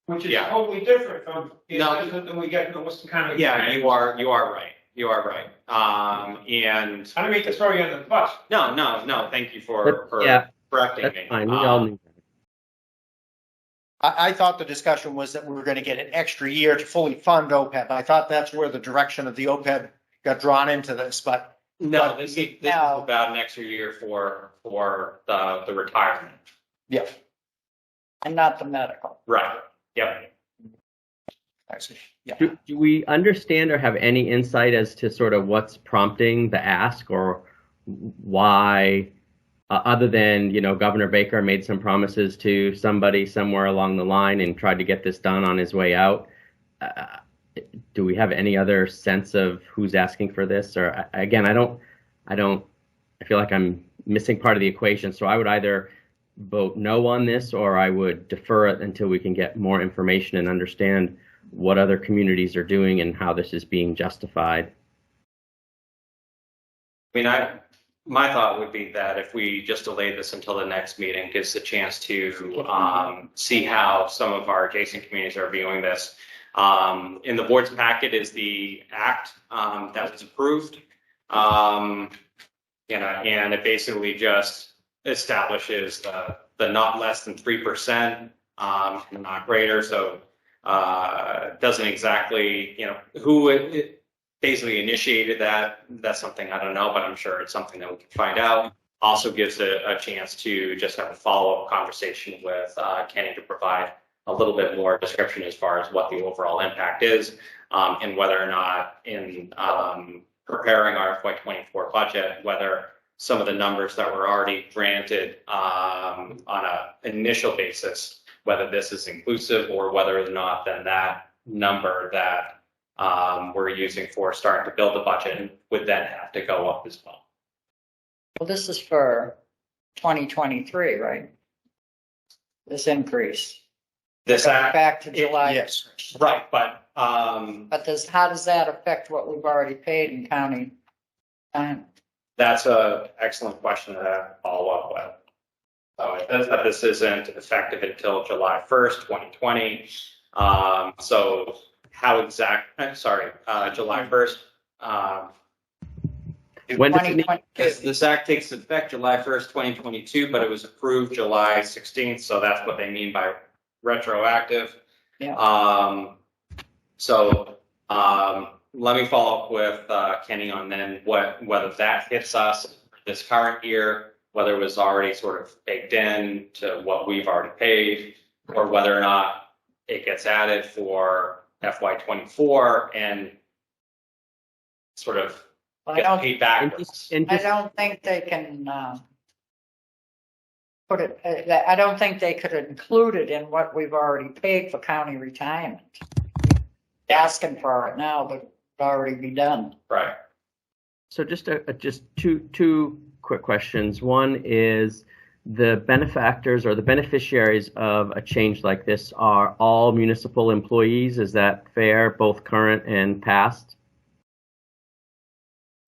which is Yeah. totally different from No. than we get in the Worcester County. Yeah, you are right. You are right. And I don't mean to throw you under the bus. no. Thank you for Yeah. correcting That's me. fine. We all knew that. I thought the discussion was that we were going to get an extra year to fully fund OPEB. I thought that's where the direction of the OPEB got drawn into this, but No, this is No. about an extra year for the retirement. yeah. And not the medical. Right. Yep. Actually, yeah. Do we understand or have any insight as to sort of what's prompting the ask, or why, other than, Governor Baker made some promises to somebody somewhere along the line and tried to get this done on his way out? Do we have any other sense of who's asking for this? Or again, I feel like I'm missing part of the equation. So I would either vote no on this, or I would defer it until we can get more information and understand what other communities are doing and how this is being justified. I mean, my thought would be that if we just delay this until the next meeting, gives a chance to see how some of our adjacent communities are viewing this. In the board's packet is the act that was approved. And it basically just establishes the not less than 3%, not greater. So doesn't exactly, who it basically initiated that. That's something I don't know, but I'm sure it's something that we can find out. Also gives a chance to just have a follow-up conversation with Kenny to provide a little bit more description as far as what the overall impact is, and whether or not in preparing our FY24 budget, whether some of the numbers that were already granted on an initial basis, whether this is inclusive, or whether or not then that number that we're using for starting to build the budget would then have to go up as well. Well, this is for 2023, right? This increase. This act, Back to July. Yes. right, but But how does that affect what we've already paid in county time? that's a excellent question to follow up with. So it says that this isn't effective until July 1st, 2020. So how July 1st. When does it need, 2022. This act takes effect July 1st, 2022, but it was approved July 16th. So that's what they mean by retroactive. Yeah. Let me follow up with Kenny on then whether that hits us this current year, whether it was already sort of baked in to what we've already paid, or whether or not it gets added for FY24 and sort of I gets don't, paid and backwards. just, and I just, don't think they can put it, I don't think they could include it in what we've already paid for county retirement. Asking for it now, but it'd already be done. Right. so just two quick questions. One is, the benefactors or the beneficiaries of a change like this are all municipal employees. Is that fair, both current and past?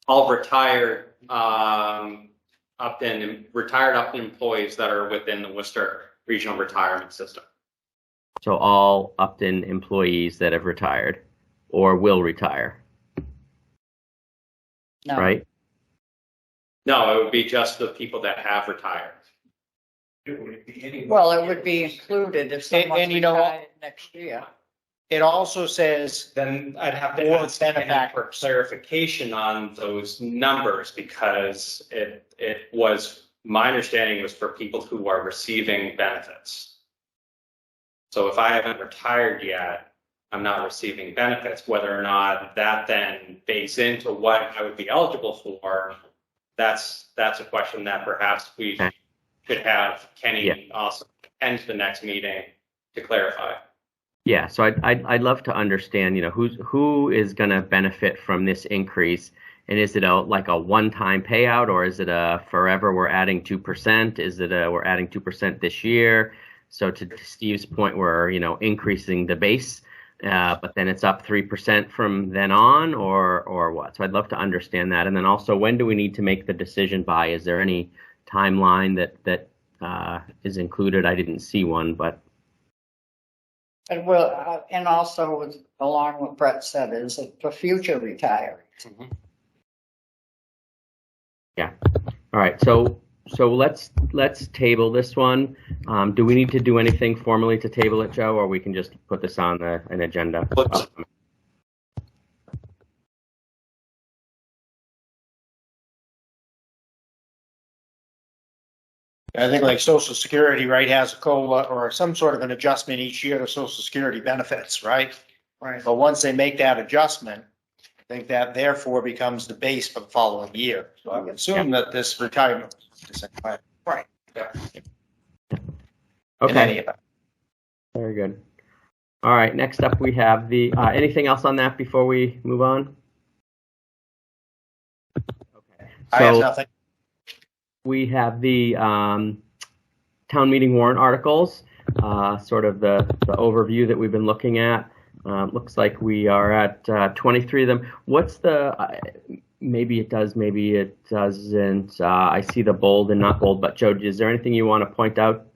All retired Upton employees that are within the Worcester Regional Retirement System. So all Upton employees that have retired or will retire, No. right? No, it would be just the people that have retired. Well, it would be included if someone's and you know what? retired next year. It also says, Then I'd have to Or ask Kenny benefactor. for clarification on those numbers, because it was, my understanding was for people who are receiving benefits. So if I haven't retired yet, I'm not receiving benefits. Whether or not that then bakes into what I would be eligible for, that's a question that perhaps we Okay. should have Kenny Yeah. also attend to the next meeting to clarify. Yeah, so I'd love to understand, who is going to benefit from this increase, and is it like a one-time payout, or is it a forever we're adding 2%? Is it we're adding 2% this year? So to Steve's point, we're increasing the base, but then it's up 3% from then on, or what? So I'd love to understand that, and then also, when do we need to make the decision by? Is there any timeline that is included? I didn't see one, but. And and also along what Brett said, is it for future retirees? Yeah. All right. So So let's table this one. Do we need to do anything formally to table it, Joe, or we can just put this on an agenda? I think like Social Security, right, has a COLA or some sort of an adjustment each year to Social Security benefits, right? Right. But once they make that adjustment, I think that therefore becomes the base for the following year. So I would assume that this retirement is the same way. Right. Yeah. In any Okay, event. very good. All right, next up we have the, anything else on that before we move on? Okay. I have So nothing. we have the town meeting warrant articles, sort of the overview that we've been looking at. Looks like we are at 23 of them. What's the, maybe it does, maybe it doesn't. I see the bold and not bold, but Joe, is there anything you want to point out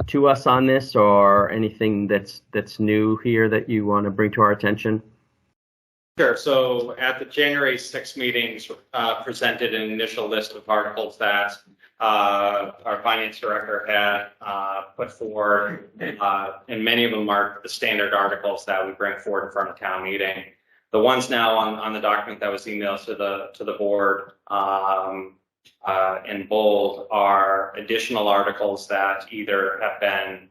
to us on this, or anything that's new here that you want to bring to our attention? Sure. So at the January 6th meetings, presented an initial list of articles that our finance director had put forward, and many of them are the standard articles that we bring forward in front of town meeting. The ones now on the document that was emailed to the board in bold are additional articles that either have been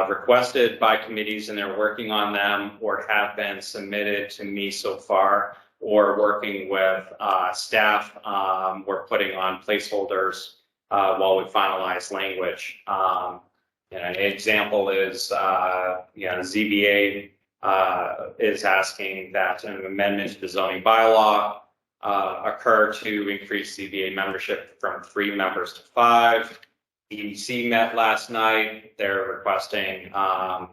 requested by committees and they're working on them, or have been submitted to me so far, or working with staff. We're putting on placeholders while we finalize language. An example is, ZBA is asking that an amendment to the zoning bylaw occur to increase ZBA membership from 3 members to 5. EDC met last night. They're requesting town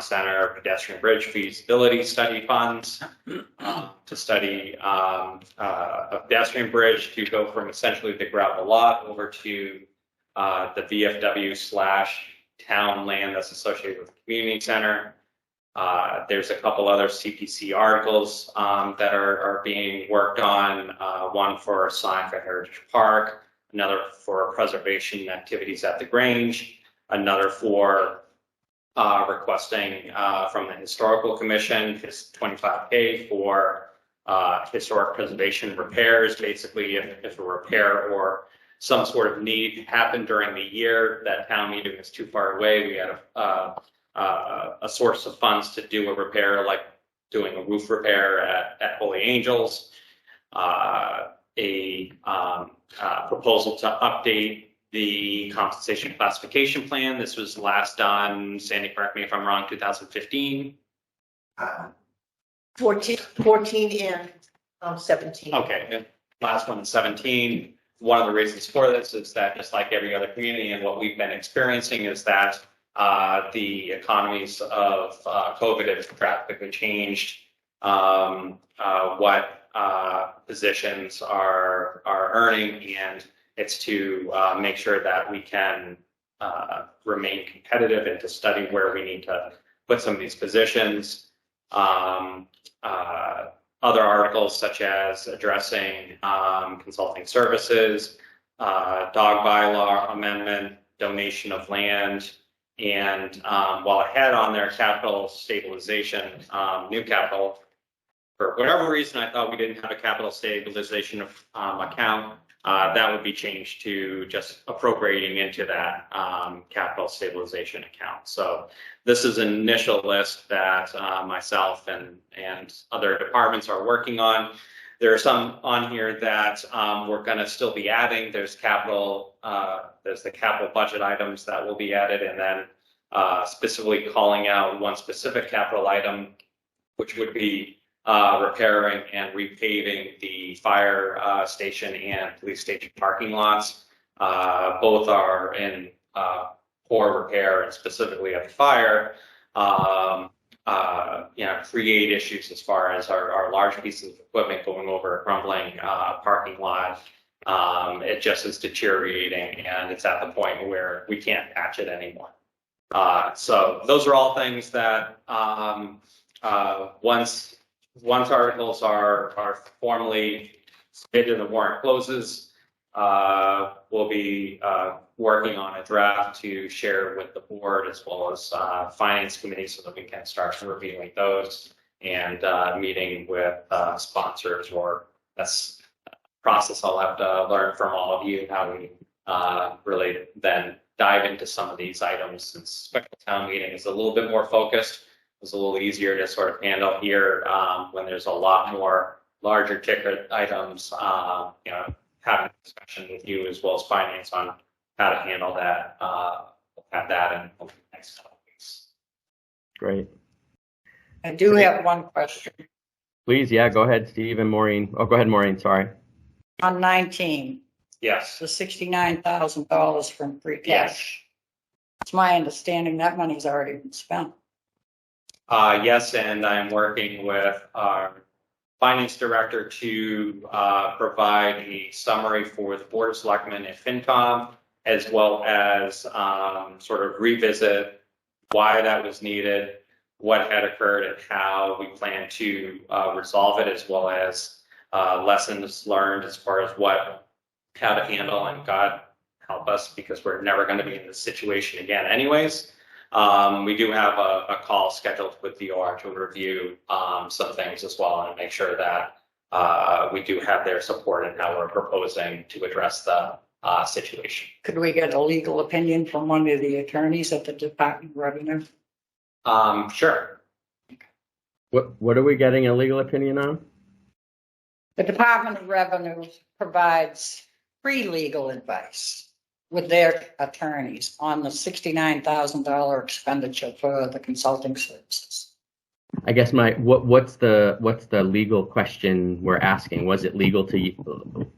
center pedestrian bridge feasibility study funds to study a pedestrian bridge to go from essentially the gravel lot over to the VFW/town land that's associated with the community center. There's a couple other CPC articles that are being worked on. One for a sign for Heritage Park, another for preservation activities at the Grange, another for requesting from the Historical Commission his $25K for historic preservation repairs. Basically, if a repair or some sort of need happened during the year that town meeting is too far away, we had a source of funds to do a repair, like doing a roof repair at Holy Angels. A proposal to update the compensation classification plan. This was last done, Sandy, correct me if I'm wrong, 2015. 14 and 17. Okay, last one in 17. One of the reasons for this is that, just like every other community, and what we've been experiencing is that the economies of COVID have drastically changed what positions are earning, and it's to make sure that we can remain competitive and to study where we need to put some of these positions. Other articles such as addressing consulting services, dog bylaw amendment, donation of land, and while I had on there capital stabilization, new capital, for whatever reason, I thought we didn't have a capital stabilization account. That would be changed to just appropriating into that capital stabilization account. So this is an initial list that myself and other departments are working on. There are some on here that we're going to still be adding. There's capital, there's the capital budget items that will be added, and then specifically calling out one specific capital item, which would be repairing and repaving the fire station and police station parking lots. Both are in poor repair, and specifically at the fire, create issues as far as our large pieces of equipment going over a crumbling parking lot. It just is deteriorating, and it's at the point where we can't patch it anymore. So those are all things that once articles are formally submitted and the warrant closes, we'll be working on a draft to share with the board as well as finance committee so that we can start reviewing those and meeting with sponsors, or that's a process I'll have to learn from all of you how we really then dive into some of these items, since special town meeting is a little bit more focused. It's a little easier to sort of handle here when there's a lot more larger ticket items, having a discussion with you as well as finance on how to handle that, have that in the next couple of weeks. Great. I do have one question. Please, yeah, go ahead, Steve and Maureen. Oh, go ahead, Maureen, sorry. On 19, Yes. the $69,000 from free cash. It's my understanding that money's already been spent. Yes, and I'm working with our finance director to provide a summary for the Board of Selectmen and FinCom, as well as sort of revisit why that was needed, what had occurred, and how we plan to resolve it, as well as lessons learned as far as how to handle, and God help us, because we're never going to be in this situation again anyways. We do have a call scheduled with DOR to review some things as well and make sure that we do have their support in how we're proposing to address the situation. Could we get a legal opinion from one of the attorneys at the Department of Revenue? Sure. What are we getting a legal opinion on? The Department of Revenue provides free legal advice with their attorneys on the $69,000 expenditure for the consulting services. I guess what's the legal question we're asking? Was it legal to,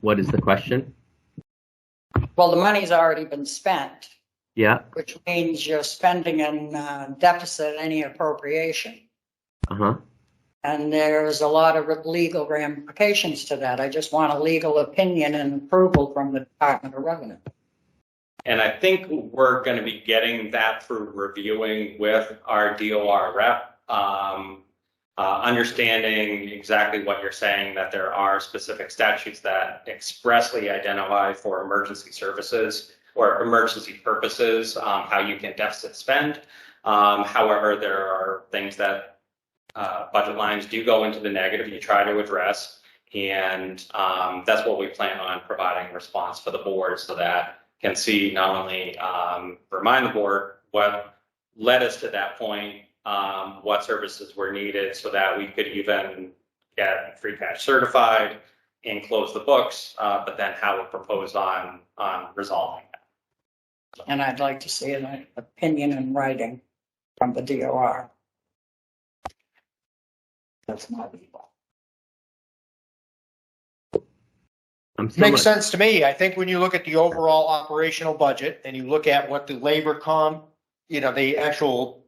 what is the question? Well, the money's already been spent. Yeah. Which means you're spending in deficit any appropriation. Uh-huh. And there's a lot of legal ramifications to that. I just want a legal opinion and approval from the Department of Revenue. And I think we're going to be getting that through reviewing with our DOR rep, understanding exactly what you're saying, that there are specific statutes that expressly identify for emergency services or emergency purposes, how you can deficit spend. However, there are things that budget lines do go into the negative you try to address. And that's what we plan on providing a response for the board, so that can see not only remind the board what led us to that point, what services were needed so that we could even get free cash certified and close the books, but then how we propose on resolving that. And I'd like to see an opinion in writing from the DOR. That's my view. Makes sense to me. I think when you look at the overall operational budget and you look at what the labor the actual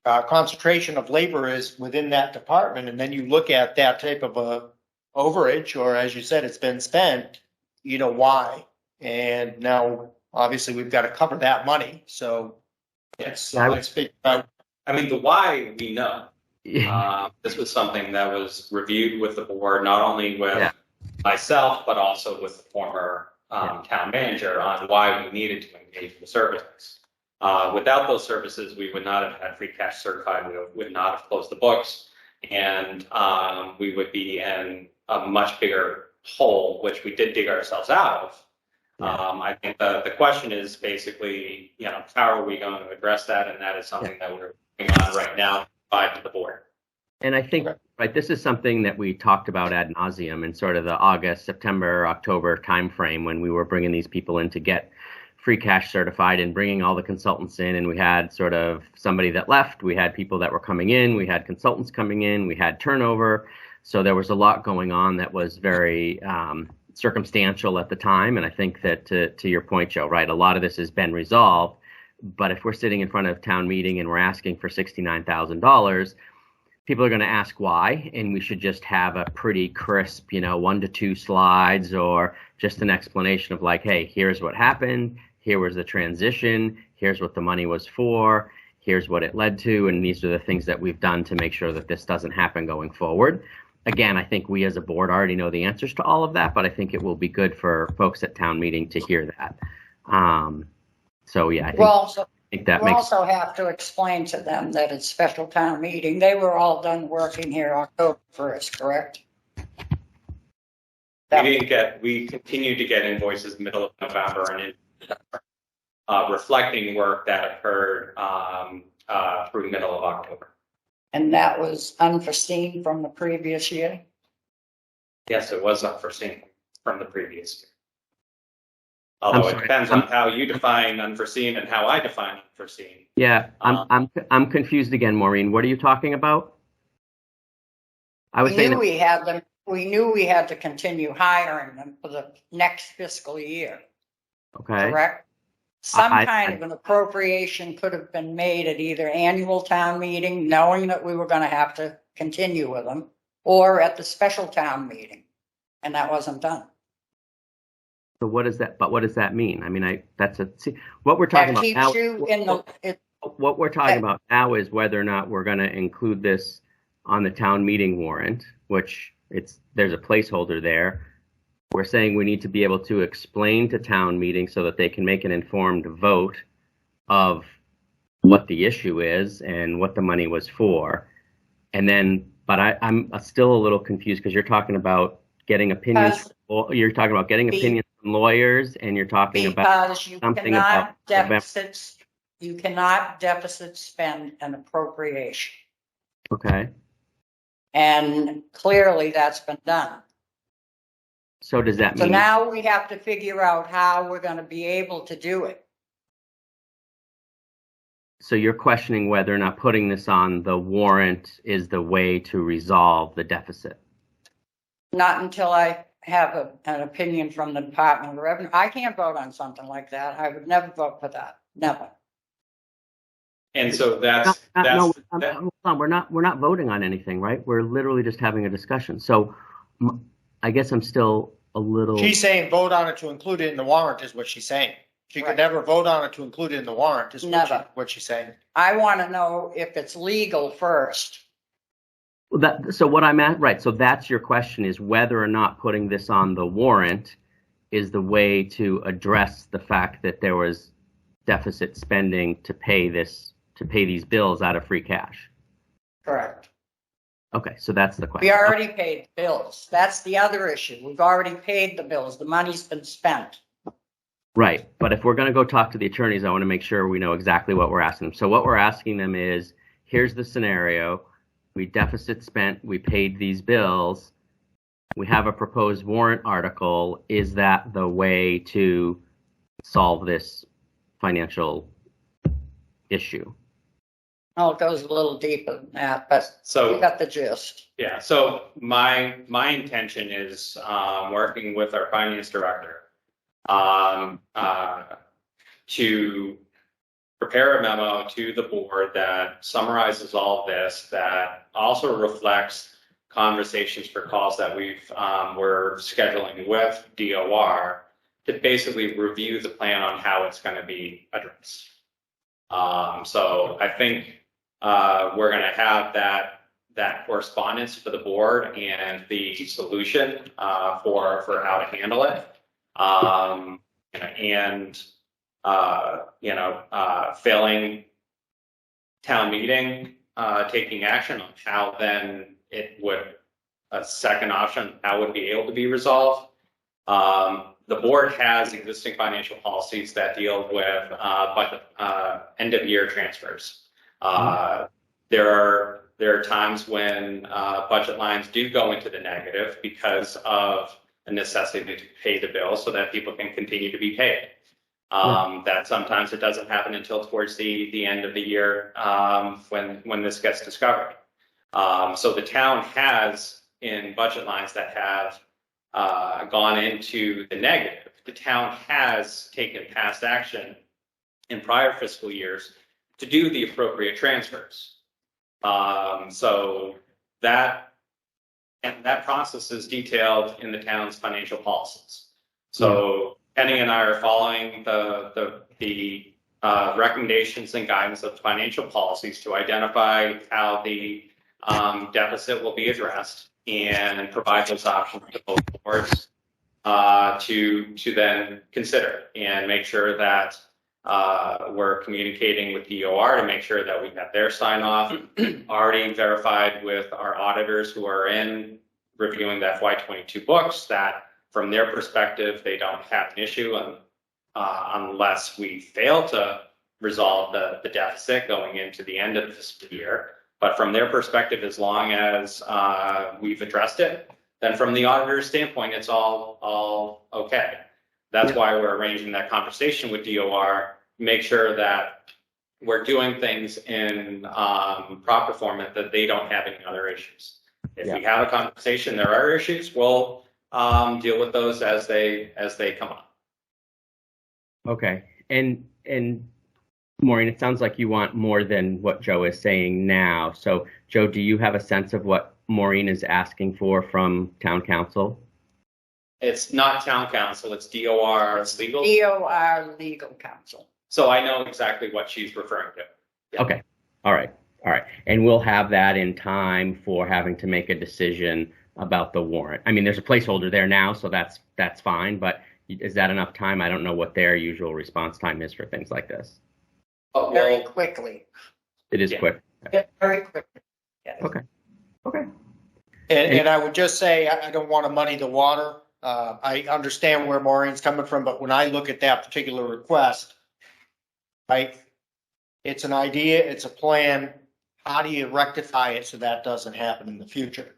concentration of labor is within that department, and then you look at that type of a overage, or as you said, it's been spent, why? And now obviously we've got to cover that money. So let's speak about. I mean, the why we know. This was something that was reviewed with the board, not only with myself, but also with the former town manager, on why we needed to engage in the services. Without those services, we would not have had free cash certified. We would not have closed the books, and we would be in a much bigger hole, which we did dig ourselves out of. I think the question is basically, how are we going to address that? And that is something that we're working on right now to provide to the board. And I think, this is something that we talked about ad nauseum in sort of the August, September, October timeframe, when we were bringing these people in to get free cash certified and bringing all the consultants in. And we had sort of somebody that left. We had people that were coming in. We had consultants coming in. We had turnover. So there was a lot going on that was very circumstantial at the time. And I think that to your point, Joe, right, a lot of this has been resolved. But if we're sitting in front of town meeting and we're asking for $69,000, people are going to ask why, and we should just have a pretty crisp, 1 to 2 slides, or just an explanation of like, hey, here's what happened, here was the transition, here's what the money was for, here's what it led to, and these are the things that we've done to make sure that this doesn't happen going forward. again, I think we as a board already know the answers to all of that, but I think it will be good for folks at town meeting to hear that. So yeah, I think that You makes, also have to explain to them that it's special town meeting. They were all done working here October 1st, correct? We continued to get invoices middle of November and in December, reflecting work that occurred through middle of October. And that was unforeseen from the previous year? Yes, it was unforeseen from the previous year. Although it sorry. depends on how you define unforeseen and how I define unforeseen. yeah, I'm confused again, Maureen. What are you talking about? I was saying that, We knew we had to continue hiring them for the next fiscal year, okay. correct? Some kind of an appropriation could have been made at either annual town meeting, knowing that we were going to have to continue with them, or at the special town meeting, and that wasn't done. So what does that mean? I mean, what we're talking That about now. keeps you in the, What we're talking about now is whether or not we're going to include this on the town meeting warrant, which there's a placeholder there. We're saying we need to be able to explain to town meeting so that they can make an informed vote of what the issue is and what the money was for. And then, but I'm still a little confused because you're talking about getting opinions. You're talking about getting opinions from lawyers, and you're talking about something about deficits. You cannot deficit spend an appropriation. Okay. And clearly that's been done. So does that mean? So now we have to figure out how we're going to be able to do it. So you're questioning whether or not putting this on the warrant is the way to resolve the deficit? Not until I have an opinion from the Department of Revenue. I can't vote on something like that. I would never vote for that. Never. And so hold on. We're not voting on anything, right? We're literally just having a discussion. So I guess I'm still a little. She's saying vote on it to include it in the warrant is what she's saying. She could never vote on it to include it in the warrant is what she's saying. I want to know if it's legal first. So what I'm at, right. So that's your question, is whether or not putting this on the warrant is the way to address the fact that there was deficit spending to pay these bills out of free cash. Correct. Okay, so that's the question. We already paid bills. That's the other issue. We've already paid the bills. The money's been spent. Right, but if we're going to go talk to the attorneys, I want to make sure we know exactly what we're asking them. So what we're asking them is, here's the scenario. We deficit spent, we paid these bills. We have a proposed warrant article. Is that the way to solve this financial issue? Oh, it goes a little deeper than that, but you got the gist. Yeah, so my intention is working with our finance director to prepare a memo to the board that summarizes all of this, that also reflects conversations for calls that we're scheduling with DOR to basically review the plan on how it's going to be addressed. So I think we're going to have that correspondence for the board and the solution for how to handle it. Failing town meeting, taking action on how then it would, a second option, how would be able to be resolved. The board has existing financial policies that deal with end of year transfers. There are times when budget lines do go into the negative because of a necessity to pay the bill so that people can continue to be paid. That sometimes it doesn't happen until towards the end of the year when this gets discovered. So the town has, in budget lines that have gone into the negative, the town has taken past action in prior fiscal years to do the appropriate transfers. So that process is detailed in the town's financial policies. So Penny and I are following the recommendations and guidance of the financial policies to identify how the deficit will be addressed. and provide those options to both boards to then consider and make sure that we're communicating with DOR to make sure that we have their sign off already verified with our auditors who are in reviewing the FY22 books, that from their perspective, they don't have an issue unless we fail to resolve the deficit going into the end of this year. But from their perspective, as long as we've addressed it, then from the auditor's standpoint, it's all okay. That's why we're arranging that conversation with DOR, make sure that we're doing things in proper format, that they don't have any other issues. If we have a conversation, there are issues, we'll deal with those as they come up. Okay. And Maureen, it sounds like you want more than what Joe is saying now. So Joe, do you have a sense of what Maureen is asking for from town council? It's not town council, it's DOR legal. DOR legal counsel. So I know exactly what she's referring to. Yeah. Okay. All right. And we'll have that in time for having to make a decision about the warrant. I mean, there's a placeholder there now, so that's fine, but is that enough time? I don't know what their usual response time is for things like this. Oh, Very quickly. It is quick. Very quickly. Yes. Okay. And I would just say, I don't want to muddy the water. I understand where Maureen's coming from, but when I look at that particular request, right, it's an idea, it's a plan. How do you rectify it so that doesn't happen in the future?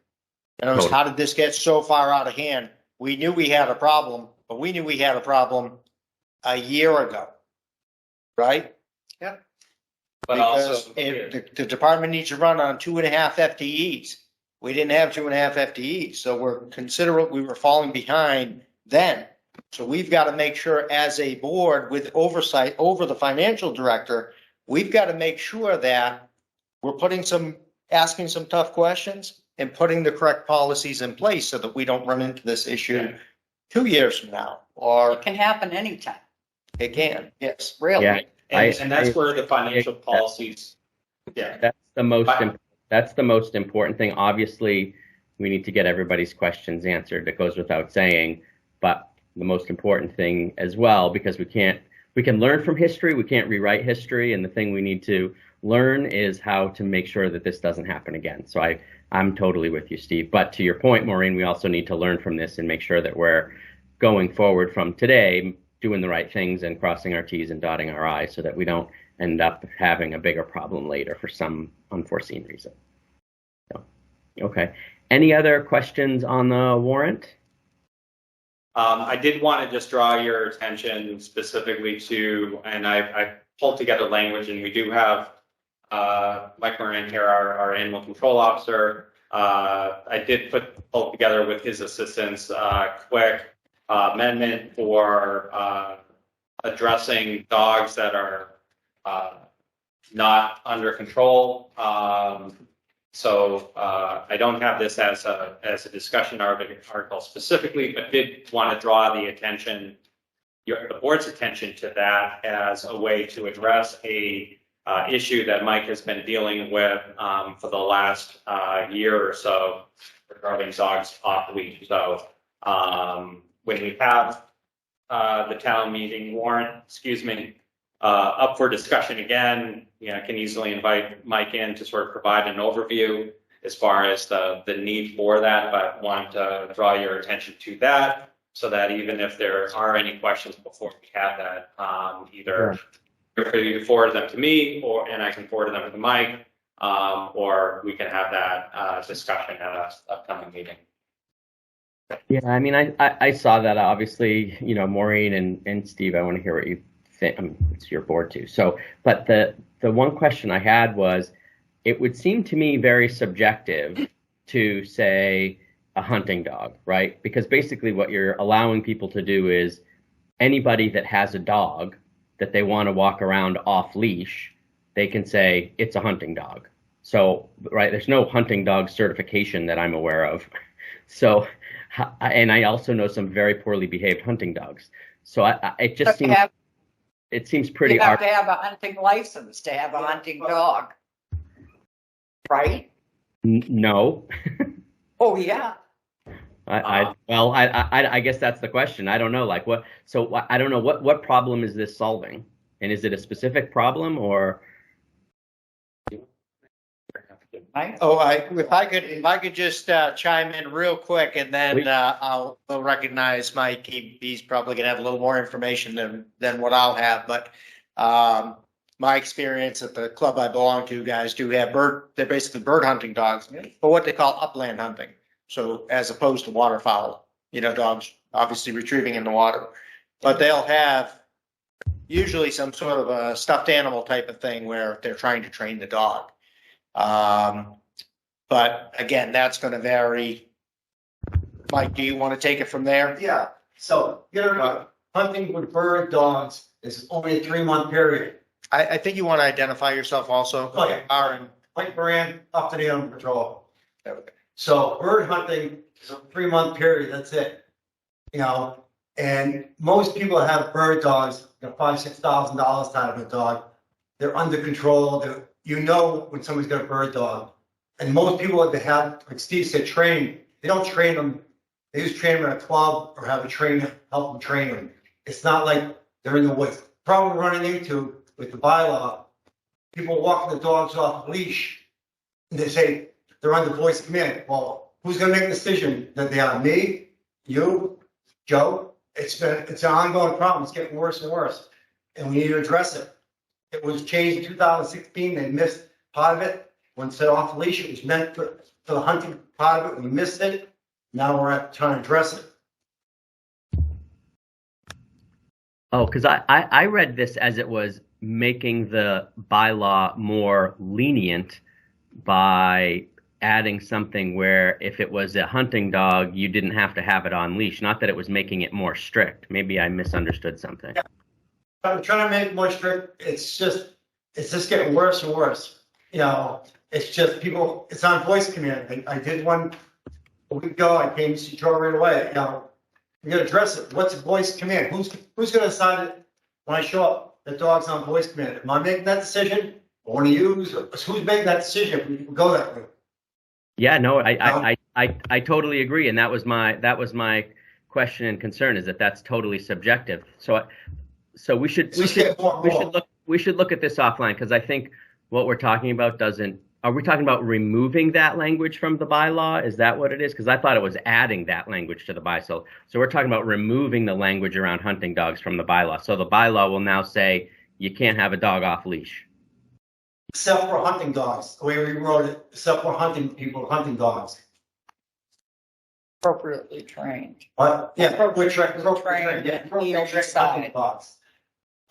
In other words, how did this get so far out of hand? We knew we had a problem, but we knew we had a problem a year ago, right? Yeah. But Because also, the department needs to run on 2.5 FTEs. We didn't have 2.5 FTEs, so we were falling behind then. So we've got to make sure as a board with oversight over the financial director, we've got to make sure that we're asking some tough questions and putting the correct policies in place so that we don't run into this issue 2 years from now, or It can happen anytime, it can, yes. really. Yeah. and that's where the financial policies. Yeah. That's the most important thing. Obviously, we need to get everybody's questions answered. That goes without saying. But the most important thing as well, because we can learn from history, we can't rewrite history, and the thing we need to learn is how to make sure that this doesn't happen again. So I'm totally with you, Steve. But to your point, Maureen, we also need to learn from this and make sure that we're going forward from today, doing the right things and crossing our T's and dotting our I's so that we don't end up having a bigger problem later for some unforeseen reason. So, okay. Any other questions on the warrant? I did want to just draw your attention specifically to, and I pulled together language, and we do have Mike Moran here, our animal control officer. I did pull together with his assistance quick amendment for addressing dogs that are not under control. So I don't have this as a discussion article specifically, but did want to draw the board's attention to that as a way to address a issue that Mike has been dealing with for the last year or so regarding dogs off leash. So when we have the town meeting warrant, up for discussion again, I can easily invite Mike in to sort of provide an overview as far as the need for that, but want to draw your attention to that so that even if there are any questions before we have that, either you forward them to me and I can forward them to Mike, or we can have that discussion at an upcoming meeting. Yeah, I mean, I saw that obviously, Maureen and Steve, I want to hear what you think. I mean, it's your board too. So, but the one question I had was, it would seem to me very subjective to say a hunting dog, right? Because basically what you're allowing people to do is anybody that has a dog that they want to walk around off leash, they can say it's a hunting dog. So, right, there's no hunting dog certification that I'm aware of. So, and I also know some very poorly behaved hunting dogs. So it seems pretty. You have to have a hunting license to have a hunting dog, right? No. Oh, yeah. I guess that's the question. I don't know, like what, so I don't know, what problem is this solving? And is it a specific problem or? If I could just chime in real quick and then I'll recognize Mike. He's probably gonna have a little more information than what I'll have, but my experience at the club I belong to, guys do have they're basically bird hunting dogs, but what they call upland hunting. So as opposed to waterfowl, dogs obviously retrieving in the water, but they'll have usually some sort of a stuffed animal type of thing where they're trying to train the dog. But again, that's going to vary. Mike, do you want to take it from there? Yeah, so, hunting with bird dogs is only a 3-month period. I think you want to identify yourself also. Okay. Aaron. Mike Brand, Upton Animal Patrol. So bird hunting is a 3-month period, that's it. And most people that have bird dogs, $5,000-6,000 out of a dog, they're under control. When somebody's got a bird dog. And most people that have, like Steve said, train, they don't train them. They just train them at a club or have a trainer help them train them. It's not like they're in the woods. Problem we're running into with the bylaw, people walking the dogs off a leash, and they say they're under voice of command. Well, who's going to make the decision? That they are me, you, Joe. It's an ongoing problem. It's getting worse and worse, and we need to address it. It was changed in 2016. They missed part of it. When set off the leash, it was meant for the hunting part of it. We missed it. Now we're trying to address it. Oh, because I read this as it was making the bylaw more lenient by adding something where if it was a hunting dog, you didn't have to have it on leash. Not that it was making it more strict. Maybe I misunderstood something. Yeah. I'm trying to make it more strict. It's just getting worse and worse. It's just people, it's on voice command. I did one a week ago. I came to see Joe right away. We got to address it. What's a voice command? Who's going to decide it when I show up? The dog's on voice command. Am I making that decision? Or one of you? Who's making that decision? We go that way. Yeah, no, I totally agree, and that was my question and concern, is that that's totally subjective. So we should look at this offline, because I think what we're talking about are we talking about removing that language from the bylaw? Is that what it is? Because I thought it was adding that language to the bylaw. So we're talking about removing the language around hunting dogs from the bylaw. So the bylaw will now say you can't have a dog off leash. Except for hunting dogs, the way we wrote it, except for hunting hunting dogs. Appropriately trained. But yeah, Appropriately trained hunting dogs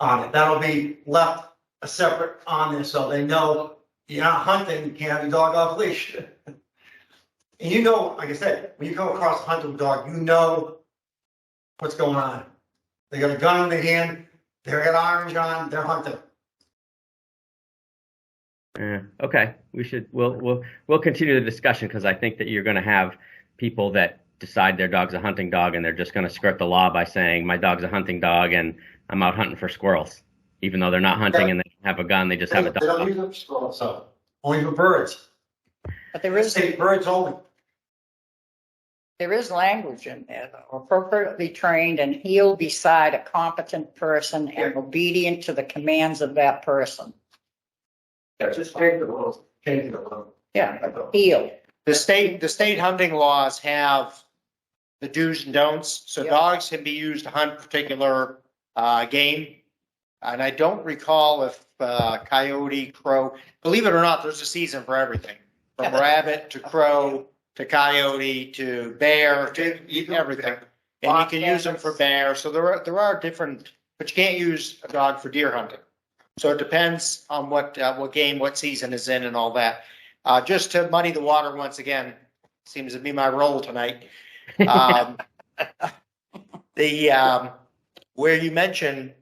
on it. That'll be left a separate on there, so they know you're not hunting, you can't have your dog off leash. And like I said, when you come across a hunting dog, you know what's going on. They got a gun in their hand, they got orange on, they're hunting. Okay, we'll continue the discussion, because I think that you're going to have people that decide their dog's a hunting dog and they're just going to skirt the law by saying my dog's a hunting dog and I'm out hunting for squirrels, even though they're not hunting and they don't have a gun, they just have a dog. They don't use them for squirrels, so only for birds. But there is birds only. There is language in there, though. Appropriately trained and heel beside a competent person and obedient to the commands of that person. Yeah, just change the rules. Change the rules. Yeah, heel. The state hunting laws have the do's and don'ts. So dogs can be used to hunt particular game. And I don't recall if coyote, crow, believe it or not, there's a season for everything. From rabbit to crow to coyote to bear to everything. And you can use them for bear. So there are different, but you can't use a dog for deer hunting. So it depends on what game, what season is in and all that. Just to muddy the water once again, seems to be my role tonight. Where you mentioned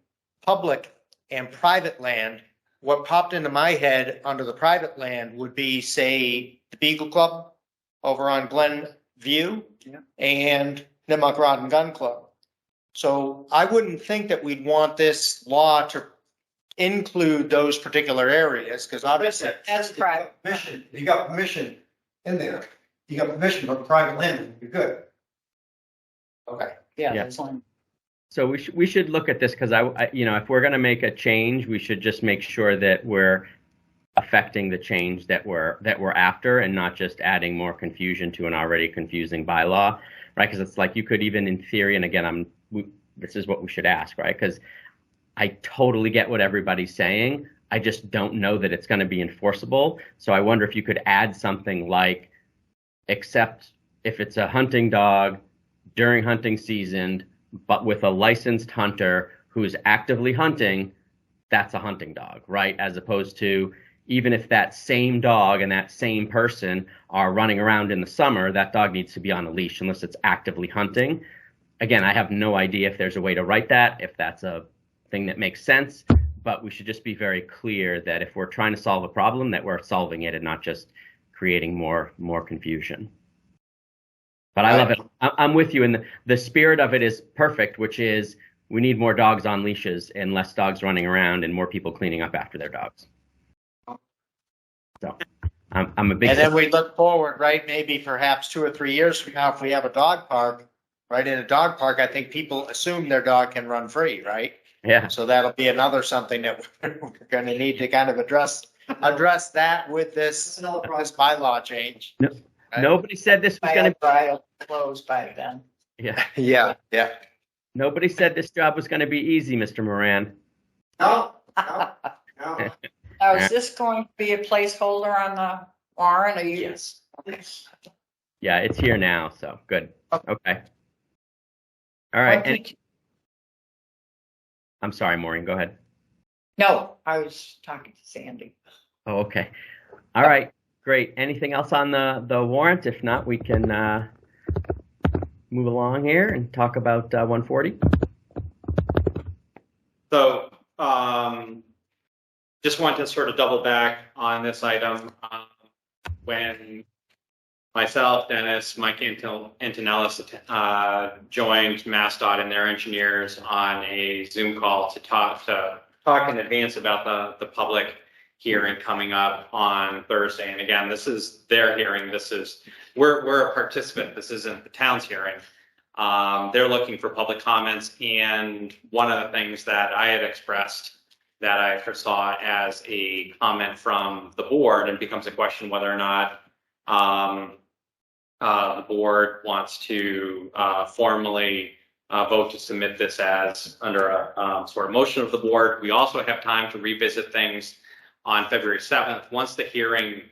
public and private land, what popped into my head under the private land would be, say, the Beagle Club over on Glen View and Nipmuc Rod and Gun Club. So I wouldn't think that we'd want this law to include those particular areas, because obviously that's private. You got permission in there. you got permission from private land, you're good. Okay. Yeah, Yeah. that's one. So we should look at this because if we're going to make a change, we should just make sure that we're affecting the change that we're after and not just adding more confusion to an already confusing bylaw, right? Because it's like you could even in theory, and again, this is what we should ask, right? Because I totally get what everybody's saying. I just don't know that it's going to be enforceable. So I wonder if you could add something like, except if it's a hunting dog during hunting season, but with a licensed hunter who's actively hunting, that's a hunting dog, right? As opposed to even if that same dog and that same person are running around in the summer, that dog needs to be on a leash unless it's actively hunting. Again, I have no idea if there's a way to write that, if that's a thing that makes sense, but we should just be very clear that if we're trying to solve a problem, that we're solving it and not just creating more confusion. But I love it. I'm with you, and the spirit of it is perfect, which is we need more dogs on leashes and less dogs running around and more people cleaning up after their dogs. So I'm a big. And then we look forward, right? Maybe perhaps 2 or 3 years from now, if we have a dog park, right? In a dog park, I think people assume their dog can run free, right? Yeah. So that'll be another something that we're going to need to kind of address that with this bylaw change. No, right? Nobody said this was going to. Trial closed by then. Yeah. Yeah. Nobody said this job was going to be easy, Mr. Moran. No. Now, is this going to be a placeholder on the warrant? Are you? Yes. Yeah, it's here now, so good. Okay. All right. I'm sorry, Maureen, go ahead. No, I was talking to Sandy. Oh, okay. All right, great. Anything else on the warrant? If not, we can move along here and talk about 140. So, just want to sort of double back on this item. When myself, Dennis, Mike Antonellis joined MassDOT and their engineers on a Zoom call to talk in advance about the public hearing coming up on Thursday. And again, this is their hearing. We're a participant. This isn't the town's hearing. They're looking for public comments. And one of the things that I had expressed that I foresaw as a comment from the board, and becomes a question whether or not the board wants to formally vote to submit this as under a sort of motion of the board. We also have time to revisit things on February 7th. Once the hearing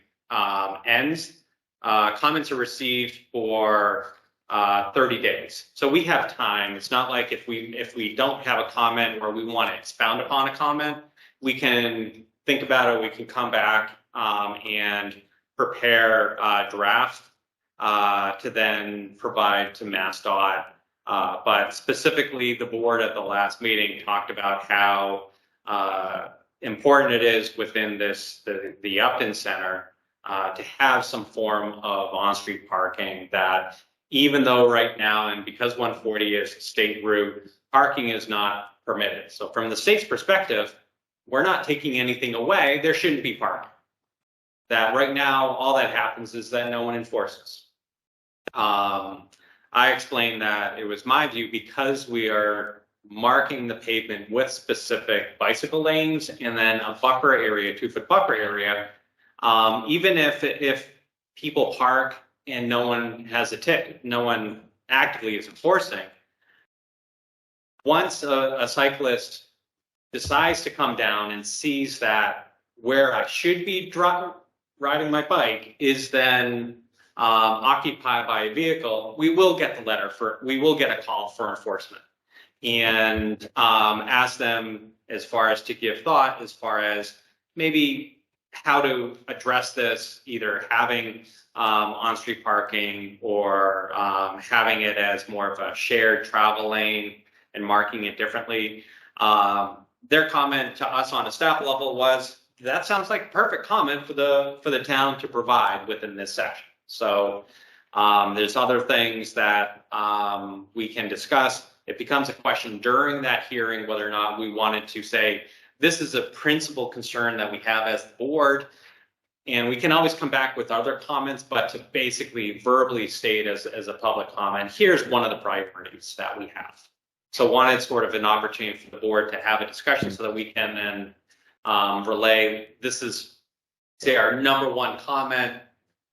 ends, comments are received for 30 days. So we have time. It's not like if we don't have a comment or we want to expound upon a comment, we can think about it. We can come back and prepare a draft to then provide to MassDOT. But specifically, the board at the last meeting talked about how important it is within the Upton Center to have some form of on-street parking that, even though right now, and because 140 is a state route, parking is not permitted. So from the state's perspective, we're not taking anything away. There shouldn't be parking. That right now, all that happens is that no one enforces. I explained that it was my view, because we are marking the pavement with specific bicycle lanes and then a buffer area, 2-foot buffer area, even if people park and no one has a ticket, no one actively is enforcing. Once a cyclist decides to come down and sees that where I should be riding my bike is then occupied by a vehicle, we will get a call for enforcement, and ask them as far as to give thought as far as maybe how to address this, either having on-street parking or having it as more of a shared travel lane and marking it differently. Their comment to us on a staff level was, that sounds like a perfect comment for the town to provide within this section. So there's other things that we can discuss. It becomes a question during that hearing whether or not we wanted to say, this is a principal concern that we have as the board. And we can always come back with other comments, but to basically verbally state as a public comment, here's one of the priorities that we have. So one, it's sort of an opportunity for the board to have a discussion so that we can then relay, this is, say, our number one comment.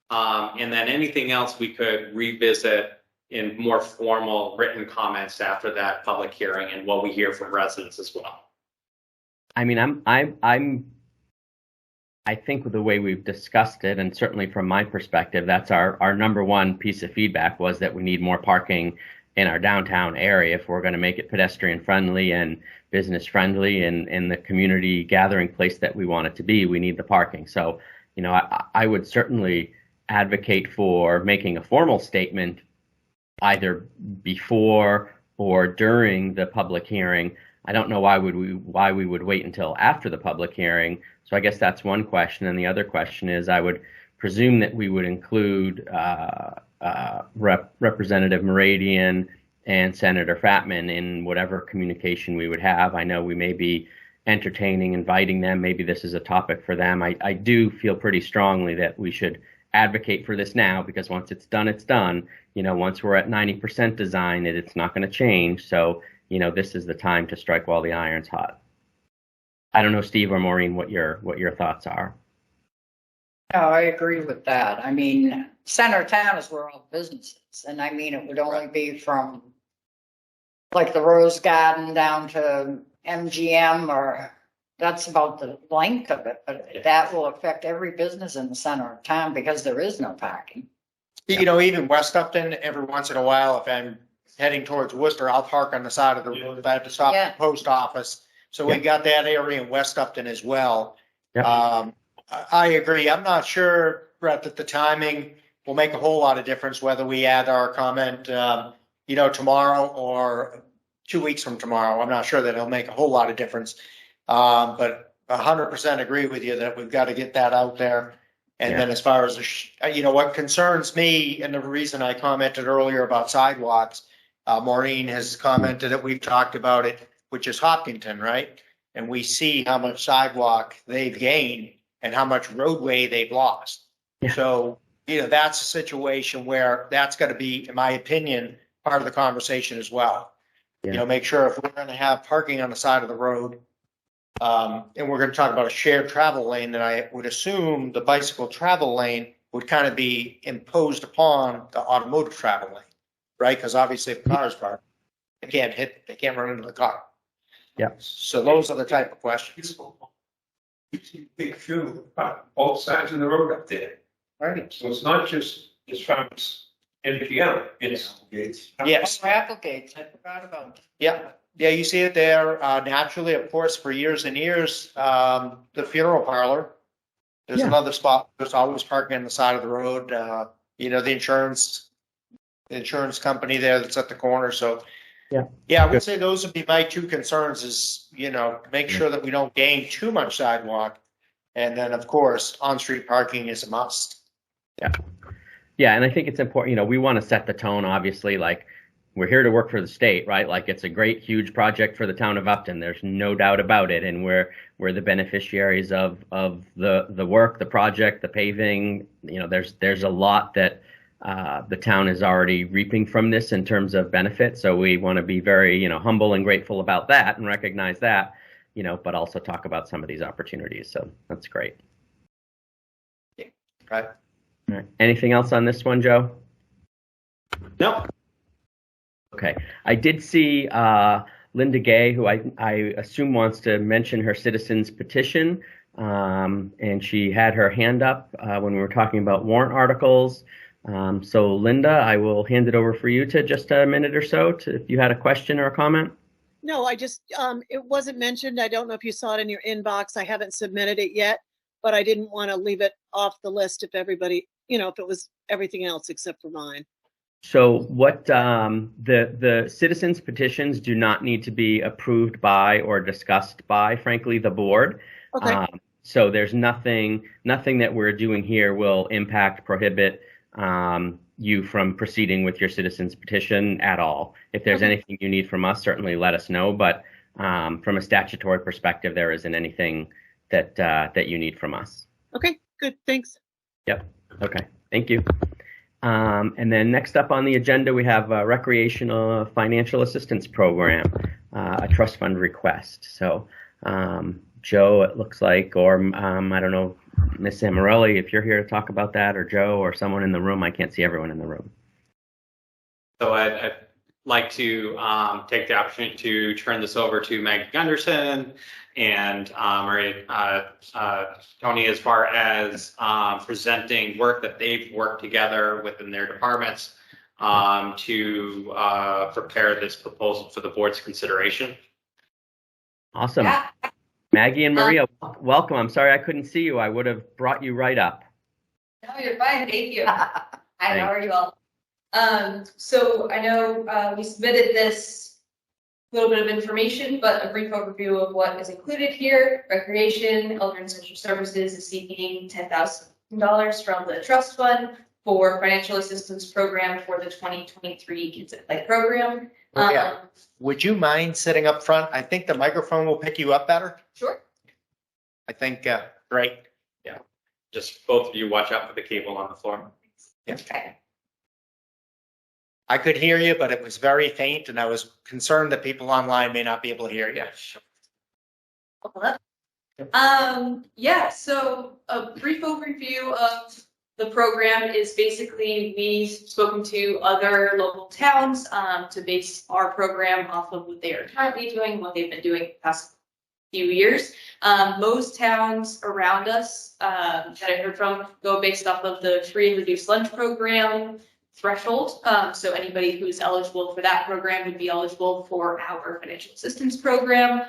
And then anything else we could revisit in more formal written comments after that public hearing and what we hear from residents as well. I mean, I think with the way we've discussed it, and certainly from my perspective, that's our number one piece of feedback, was that we need more parking in our downtown area if we're going to make it pedestrian friendly and business friendly and the community gathering place that we want it to be. We need the parking. So, you know, I would certainly advocate for making a formal statement either before or during the public hearing. I don't know why we would wait until after the public hearing. So I guess that's one question. And the other question is, I would presume that we would include Representative Meridian and Senator Fatman in whatever communication we would have. I know we may be entertaining, inviting them. Maybe this is a topic for them. I do feel pretty strongly that we should advocate for this now, because once it's done, it's done. You know, once we're at 90% design, it's not going to change. So, you know, this is the time to strike while the iron's hot. I don't know, Steve or Maureen, what your thoughts are. No, I agree with that. I mean, center town is where all businesses, and I mean, it would only be from like the Rose Garden down to MGM, or that's about the length of it, but that will affect every business in the center of town because there is no parking. You know, even West Upton, every once in a while, if I'm heading towards Worcester, I'll park on the side of the road if I have to stop at the post office. So we got that area in West Upton as well. I agree. I'm not sure, Brett, that the timing will make a whole lot of difference whether we add our comment, you know, tomorrow or 2 weeks from tomorrow. I'm not sure that it'll make a whole lot of difference. But 100% agree with you that we've got to get that out there. And then as far as, you know, what concerns me, and the reason I commented earlier about sidewalks, Maureen has commented that we've talked about it, which is Hopkinton, right? And we see how much sidewalk they've gained and how much roadway they've lost. So, you know, that's a situation where that's got to be, in my opinion, part of the conversation as well. You know, make sure if we're going to have parking on the side of the road, and we're going to talk about a shared travel lane, then I would assume the bicycle travel lane would kind of be imposed upon the automotive travel lane, right? Because obviously if the car is parked, they can't run into the car. So those are the type of questions. Big few, both sides of the road up there. Right. So it's not just farms in MGM, it's. Yes. Applegates, I forgot about that. Yeah, you see it there. Naturally, of course, for years and years, the funeral parlor. There's another spot. There's always parking on the side of the road. You know, the insurance company there that's at the corner. So, I would say those would be my two concerns is, you know, make sure that we don't gain too much sidewalk. And then, of course, on-street parking is a must. Yeah, and I think it's important, you know, we want to set the tone, obviously, like we're here to work for the state, right? Like it's a great, huge project for the town of Upton. There's no doubt about it. And we're the beneficiaries of the work, the project, the paving. You know, there's a lot that the town is already reaping from this in terms of benefit. So we want to be very, you know, humble and grateful about that and recognize that, you know, but also talk about some of these opportunities. So that's great. Right. All right. Anything else on this one, Joe? No. Okay. I did see Linda Gay, who I assume wants to mention her citizens petition. And she had her hand up when we were talking about warrant articles. So Linda, I will hand it over for you to just a minute or so if you had a question or a comment. No, I just, it wasn't mentioned. I don't know if you saw it in your inbox. I haven't submitted it yet, but I didn't want to leave it off the list if everybody, you know, if it was everything else except for mine. So what the citizens petitions do not need to be approved by or discussed by, frankly, the board. Okay. So there's nothing that we're doing here will impact, prohibit you from proceeding with your citizens petition at all. If there's anything you need from us, certainly let us know. But from a statutory perspective, there isn't anything that you need from us. Okay, Good, thanks. Yep. Okay. Thank you. And then next up on the agenda, we have a recreational financial assistance program, a trust fund request. So, Joe, it looks like, or I don't know, Miss Amarelli, if you're here to talk about that, or Joe, or someone in the room. I can't see everyone in the room. So I'd like to take the opportunity to turn this over to Maggie Gunderson and Tony, as far as presenting work that they've worked together within their departments to prepare this proposal for the board's consideration. Awesome. Yeah. Maggie and Maria, welcome. I'm sorry I couldn't see you. I would have brought you right up. No, you're fine. Thank you. Hi, how are you all? So I know we submitted this little bit of information, but a brief overview of what is included here. Recreation, Elder and Social Services is seeking $10,000 from the trust fund for financial assistance program for the 2023 Kids at Play program. Would you mind sitting up front? I think the microphone will pick you up better. Sure. I think, great. Yeah. Just both of you watch out for the cable on the floor. Yeah. Okay. I could hear you, but it was very faint, and I was concerned that people online may not be able to hear you. Yeah, so a brief overview of the program is basically we've spoken to other local towns to base our program off of what they are currently doing, what they've been doing the past few years. Most towns around us that I heard from go based off of the free and reduced lunch program threshold. So anybody who's eligible for that program would be eligible for our financial assistance program.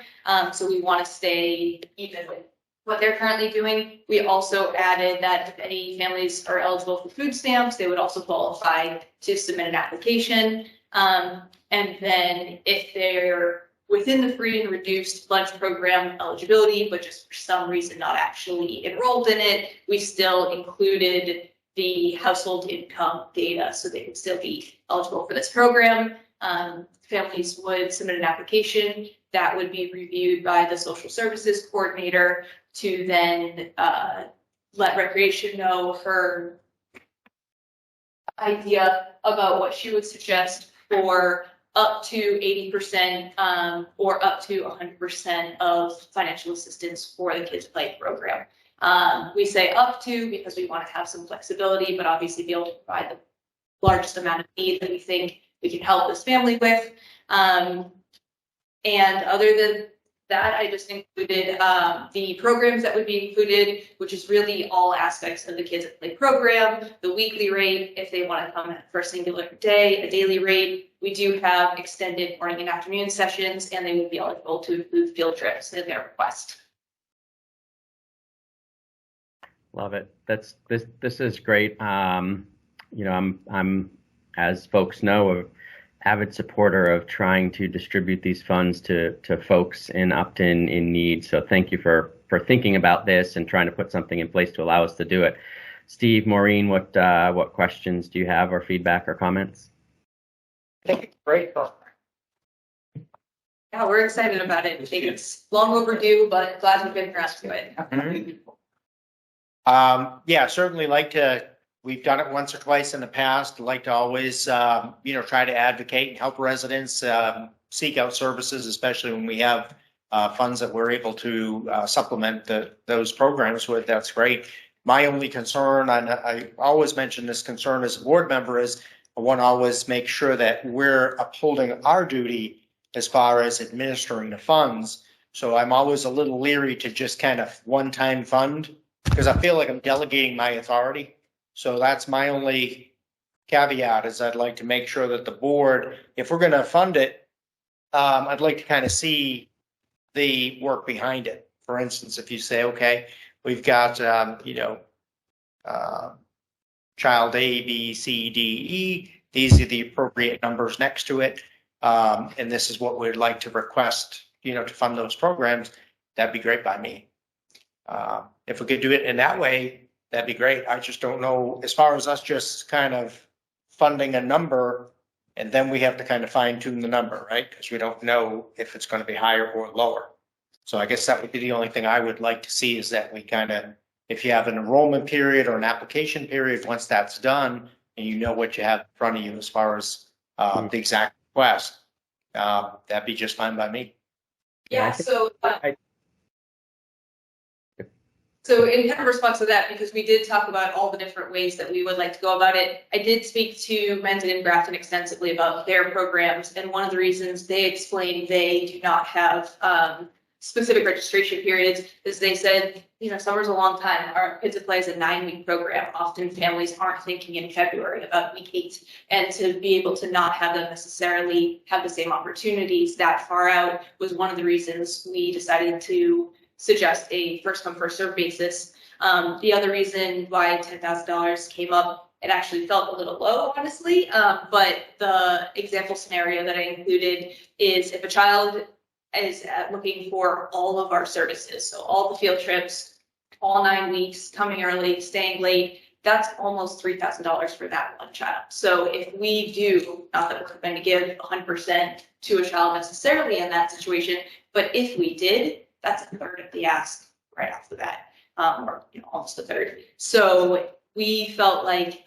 So we want to stay even with what they're currently doing. We also added that if any families are eligible for food stamps, they would also qualify to submit an application. And then if they're within the free and reduced lunch program eligibility, but just for some reason not actually enrolled in it, we still included the household income data so they would still be eligible for this program. Families would submit an application that would be reviewed by the social services coordinator to then let Recreation know her idea about what she would suggest for up to 80% or up to 100% of financial assistance for the Kids Play program. We say up to because we want to have some flexibility, but obviously be able to provide the largest amount of need that we think we can help this family with. And other than that, I just included the programs that would be included, which is really all aspects of the Kids at Play program, the weekly rate, if they want to come for a singular day, a daily rate. We do have extended morning and afternoon sessions, and they would be eligible to include field trips in their request. Love it. This is great. You know, I'm as folks know, an avid supporter of trying to distribute these funds to folks in Upton in need. So thank you for thinking about this and trying to put something in place to allow us to do it. Steve, Maureen, what questions do you have, or feedback or comments? I think it's great. Yeah, we're excited about it. I think it's long overdue, but glad we've been around to it. Mm-hmm. Yeah, certainly like to, we've done it once or twice in the past, like to always, try to advocate and help residents seek out services, especially when we have funds that we're able to supplement those programs with. That's great. My only concern, and I always mention this concern as a board member, is I want to always make sure that we're upholding our duty as far as administering the funds. So I'm always a little leery to just kind of one-time fund, because I feel like I'm delegating my authority. So that's my only caveat, is I'd like to make sure that the board, if we're going to fund it, I'd like to kind of see the work behind it. For instance, if you say, okay, we've got, child A, B, C, D, E, these are the appropriate numbers next to it. And this is what we'd like to request, to fund those programs. That'd be great by me. If we could do it in that way, that'd be great. I just don't know, as far as us just kind of funding a number, and then we have to kind of fine tune the number, right? Because we don't know if it's going to be higher or lower. So I guess that would be the only thing I would like to see, is that we kind of if you have an enrollment period or an application period, once that's done and you know what you have in front of you as far as the exact request, that'd be just fine by me. Yeah, so in kind of response to that, because we did talk about all the different ways that we would like to go about it, I did speak to Mendon and Grafton extensively about their programs, and one of the reasons they explained they do not have specific registration periods is they said, summer's a long time. Our kids play is a 9-week program. Often families aren't thinking in February about week 8, and to be able to not have them necessarily have the same opportunities that far out was one of the reasons we decided to suggest a first come first serve basis. The other reason why $10,000 came up, it actually felt a little low, honestly. But the example scenario that I included is if a child is looking for all of our services, so all the field trips, all 9 weeks, coming early, staying late, that's almost $3,000 for that one child. So if we do, not that we're going to give 100% to a child necessarily in that situation, but if we did, that's a third of the ask right off the bat, or almost a third. So we felt like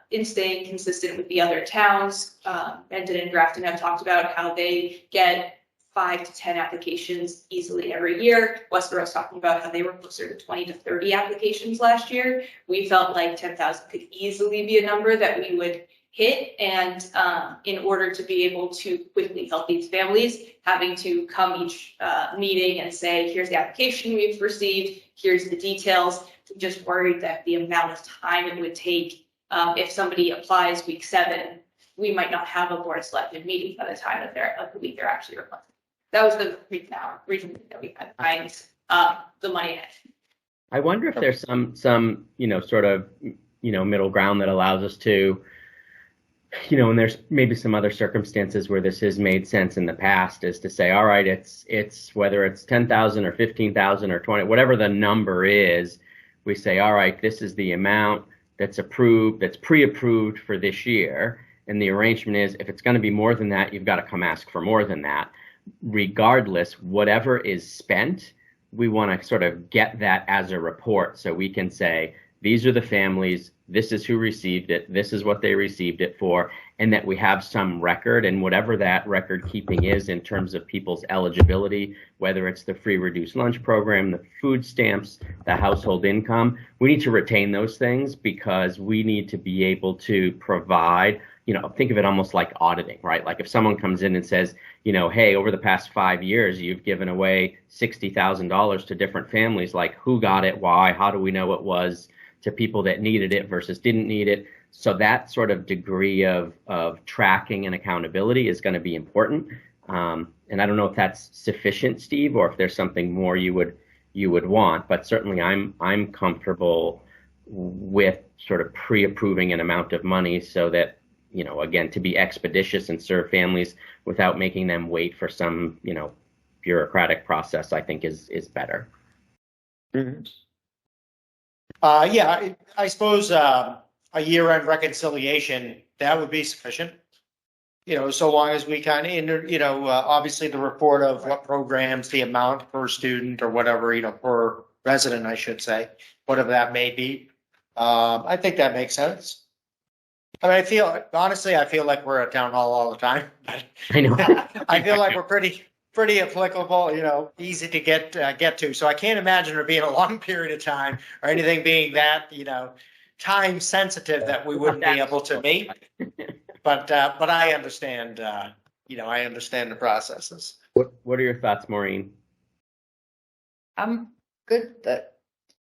in staying consistent with the other towns, Mendon and Grafton have talked about how they get 5 to 10 applications easily every year. Westboro's talking about how they were closer to 20 to 30 applications last year. We felt like 10,000 could easily be a number that we would hit, and in order to be able to quickly help these families, having to come each meeting and say, here's the application we've received, here's the details. I'm just worried that the amount of time it would take if somebody applies week 7, we might not have a board of selectmen meeting by the time that the week they're actually requested. That was the reason that we had find the money in it. I wonder if there's some sort of middle ground that allows us to, and there's maybe some other circumstances where this has made sense in the past, is to say, all right, it's whether it's 10,000 or 15,000 or 20, whatever the number is, we say, all right, this is the amount that's approved, that's pre-approved for this year. And the arrangement is, if it's going to be more than that, you've got to come ask for more than that. Regardless, whatever is spent, we want to sort of get that as a report so we can say, these are the families, this is who received it, this is what they received it for, and that we have some record, and whatever that record keeping is in terms of people's eligibility, whether it's the free reduced lunch program, the food stamps, the household income, we need to retain those things because we need to be able to provide, think of it almost like auditing, right? Like if someone comes in and says, hey, over the past 5 years, you've given away $60,000 to different families, like who got it, why, how do we know it was to people that needed it versus didn't need it? So that sort of degree of tracking and accountability is going to be important. And I don't know if that's sufficient, Steve, or if there's something more you would want, but certainly I'm comfortable with sort of pre-approving an amount of money so that, again, to be expeditious and serve families without making them wait for some, bureaucratic process, I think is better. Mm-hmm. I suppose a year-end reconciliation, that would be sufficient. So long as we kind of, obviously the report of what programs, the amount per student or whatever, per resident, I should say, whatever that may be. I think that makes sense. I mean, I feel like we're at town hall all the time. I know. I feel like we're pretty applicable, easy to get to. So I can't imagine there being a long period of time or anything being that, time sensitive that we wouldn't be able to meet. But I understand, I understand the processes. What are your thoughts, Maureen? I'm good.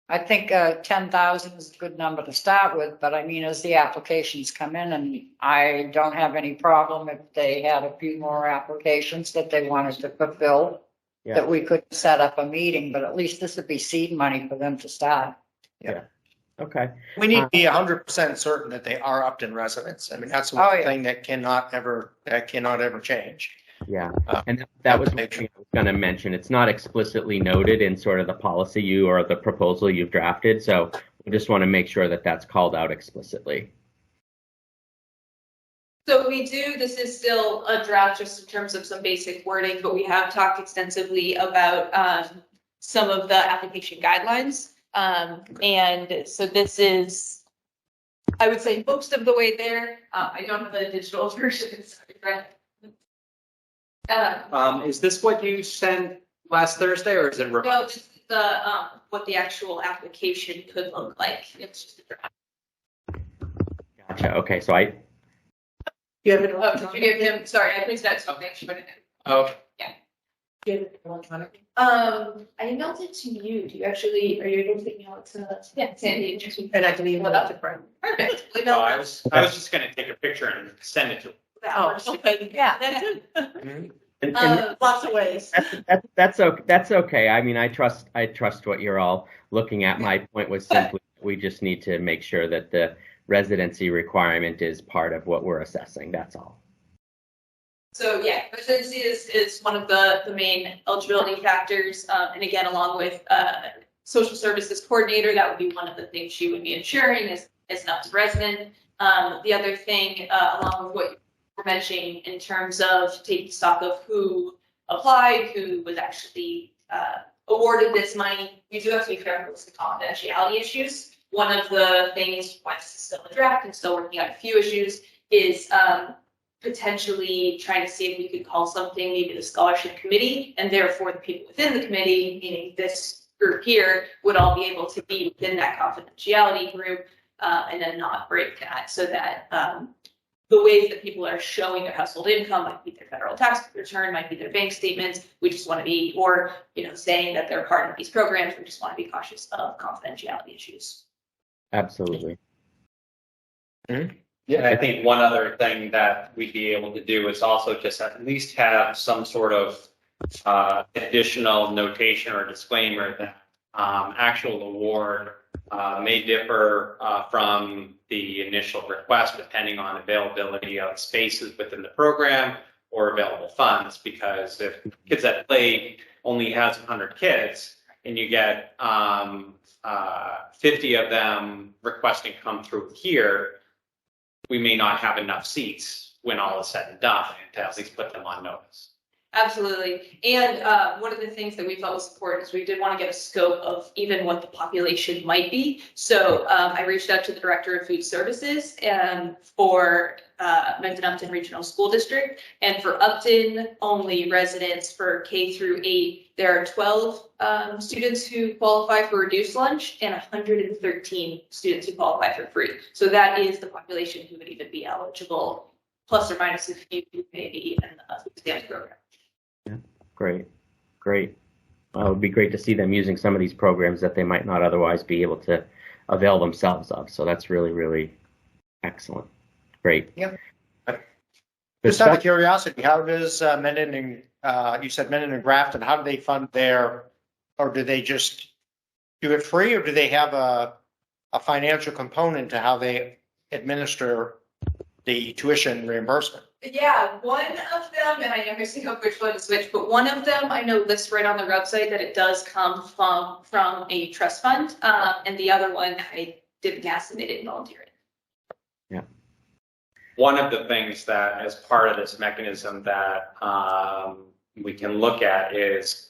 I think 10,000 is a good number to start with, but I mean, as the applications come in, and I don't have any problem if they had a few more applications that they wanted to fulfill, that we could set up a meeting, but at least this would be seed money for them to start. Yeah. Okay. We need to be 100% certain that they are Upton residents. I mean, that's one thing that cannot ever change. Yeah, and that was one thing I was going to mention. It's not explicitly noted in sort of the policy or the proposal you've drafted, so we just want to make sure that that's called out explicitly. So this is still a draft just in terms of some basic wording, but we have talked extensively about some of the application guidelines. And so this is, I would say, most of the way there. I don't have a digital version. Is this what you sent last Thursday, or is it? No, this is the, what the actual application could look like. It's just a draft. Gotcha. Okay, so I, You have it Oh, did you give him, sorry, I placed that to make sure. Oh, you have it electronically? I emailed it to you. Do you actually, are you able to email it to, yeah, Sandy? And I can email it to Brent. Perfect. no, I was just gonna take a picture and send it to. Oh, okay, yeah, that's it. and Lots of ways. that's okay. I mean, I trust what you're all looking at. My point was simply, we just need to make sure that the residency requirement is part of what we're assessing. That's all. So yeah, residency is one of the main eligibility factors. And again, along with social services coordinator, that would be one of the things she would be ensuring is an Upton resident. The other thing, along with what you were mentioning in terms of taking stock of who applied, who was actually awarded this money, you do have to be careful with the confidentiality issues. One of the things, why this is still a draft and still working on a few issues, is potentially trying to see if we could call something maybe the scholarship committee, and therefore the people within the committee, meaning this group here, would all be able to be within that confidentiality group, and then not break that, so that the ways that people are showing their household income might be their federal tax return, might be their bank statements. We just want to be, or saying that they're part of these programs. We just want to be cautious of confidentiality issues. Absolutely. Yeah, I think one other thing that we'd be able to do is also just at least have some sort of additional notation or disclaimer that actual award may differ from the initial request depending on availability of spaces within the program or available funds. Because if Kids at Play only has 100 kids and you get 50 of them requesting come through here, we may not have enough seats when all is said and done to at least put them on notice. Absolutely. And one of the things that we felt was important is we did want to get a scope of even what the population might be. So I reached out to the director of food services for Mendon Upton Regional School District. And for Upton only residents for K through 8, there are 12 students who qualify for reduced lunch and 113 students who qualify for free. So that is the population who would even be eligible, plus or minus a few, maybe in the food stamps program. Great. It would be great to see them using some of these programs that they might not otherwise be able to avail themselves of. So that's really, really excellent. Great. Yep. Just out of curiosity, how does Mendon and you said Mendon and Grafton, how do they fund their, or do they just do it free, or do they have a financial component to how they administer the tuition reimbursement? Yeah, one of them, and I never see which one to switch, but one of them I know lists right on their website that it does come from a trust fund, and the other one I didn't ask and they didn't volunteer it. Yeah. One of the things that, as part of this mechanism, that we can look at is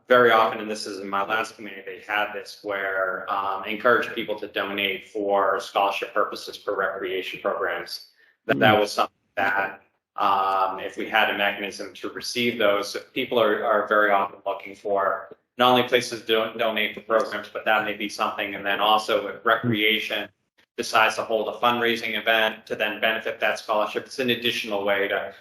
very often, and this is in my last committee, they had this where encourage people to donate for scholarship purposes for recreation programs. That was something that if we had a mechanism to receive those, people are very often looking for not only places to donate for programs, but that may be something. And then also if recreation decides to hold a fundraising event to then benefit that scholarship, it's an additional way to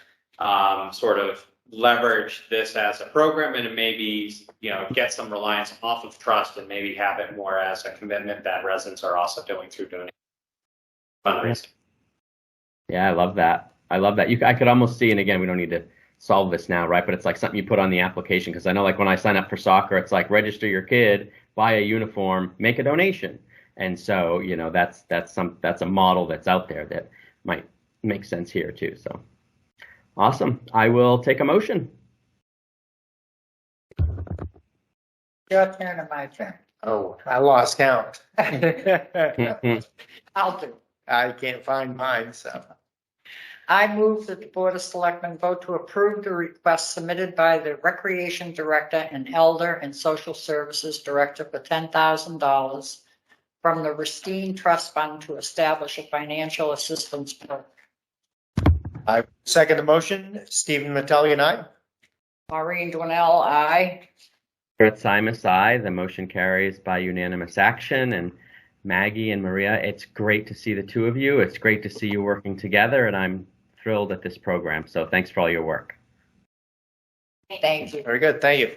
sort of leverage this as a program, and it maybe get some reliance off of trust and maybe have it more as a commitment that residents are also doing through doing fundraising. Yeah, I love that. I could almost see, and again, we don't need to solve this now, right? But it's like something you put on the application, because I know, like when I sign up for soccer, it's like register your kid, buy a uniform, make a donation, and so that's a model that's out there that might make sense here too. So awesome. I will take a motion. Your turn or my turn? Oh, I lost count. I'll do. I can't find mine, so. I move that the Board of Selectmen vote to approve the request submitted by the Recreation Director and Elder and Social Services Director for $10,000 from the Racine Trust Fund to establish a financial assistance program. I second the motion. Stephen Mattelli and I. Maureen Dwinell, aye. Brett Simus, aye. The motion carries by unanimous action. And Maggie and Maria, it's great to see the two of you. It's great to see you working together, and I'm thrilled at this program. So thanks for all your work. Thank you. Very good. Thank you.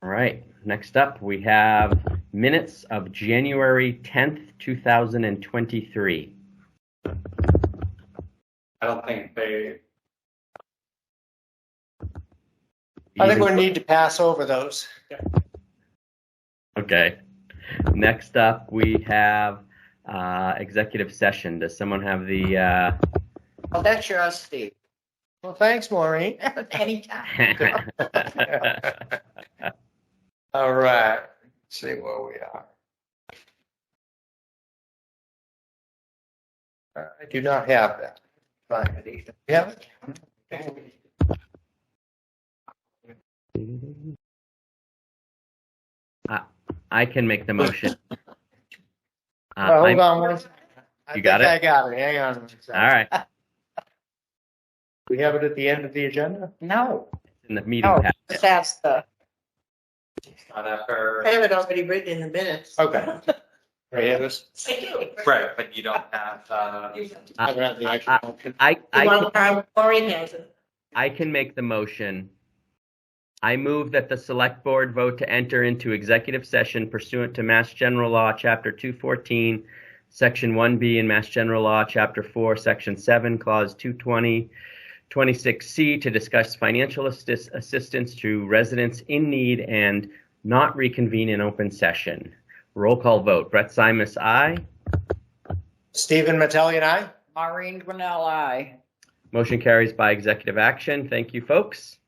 All right. Next up, we have minutes of January 10th, 2023. I don't think they. I think we need to pass over those. Okay. Next up, we have executive session. Does someone have the? Oh, that's yours, Steve. Well, thanks, Maureen. Anytime. All right. Let's see where we are. I do not have that. Find it either. Yeah. I can make the motion. Hold on one second. You got it? I got it. Hang on one second. All right. We have it at the end of the agenda? No. In the meeting. Oh, packet. that's the. Not after. I have it already written in the minutes. Okay. Right, yeah, this. Right, but you don't have. I don't have the actual motion. Maureen has it. I can make the motion. I move that the select board vote to enter into executive session pursuant to Mass General Law, Chapter 214, Section 1B, and Mass General Law, Chapter 4, Section 7, Clause 220, 26C, to discuss financial assistance to residents in need and not reconvene in open session. Roll call vote. Brett Simus, aye. Stephen Mattelli and I. Maureen Dwinell, aye. Motion carries by executive action. Thank you, folks.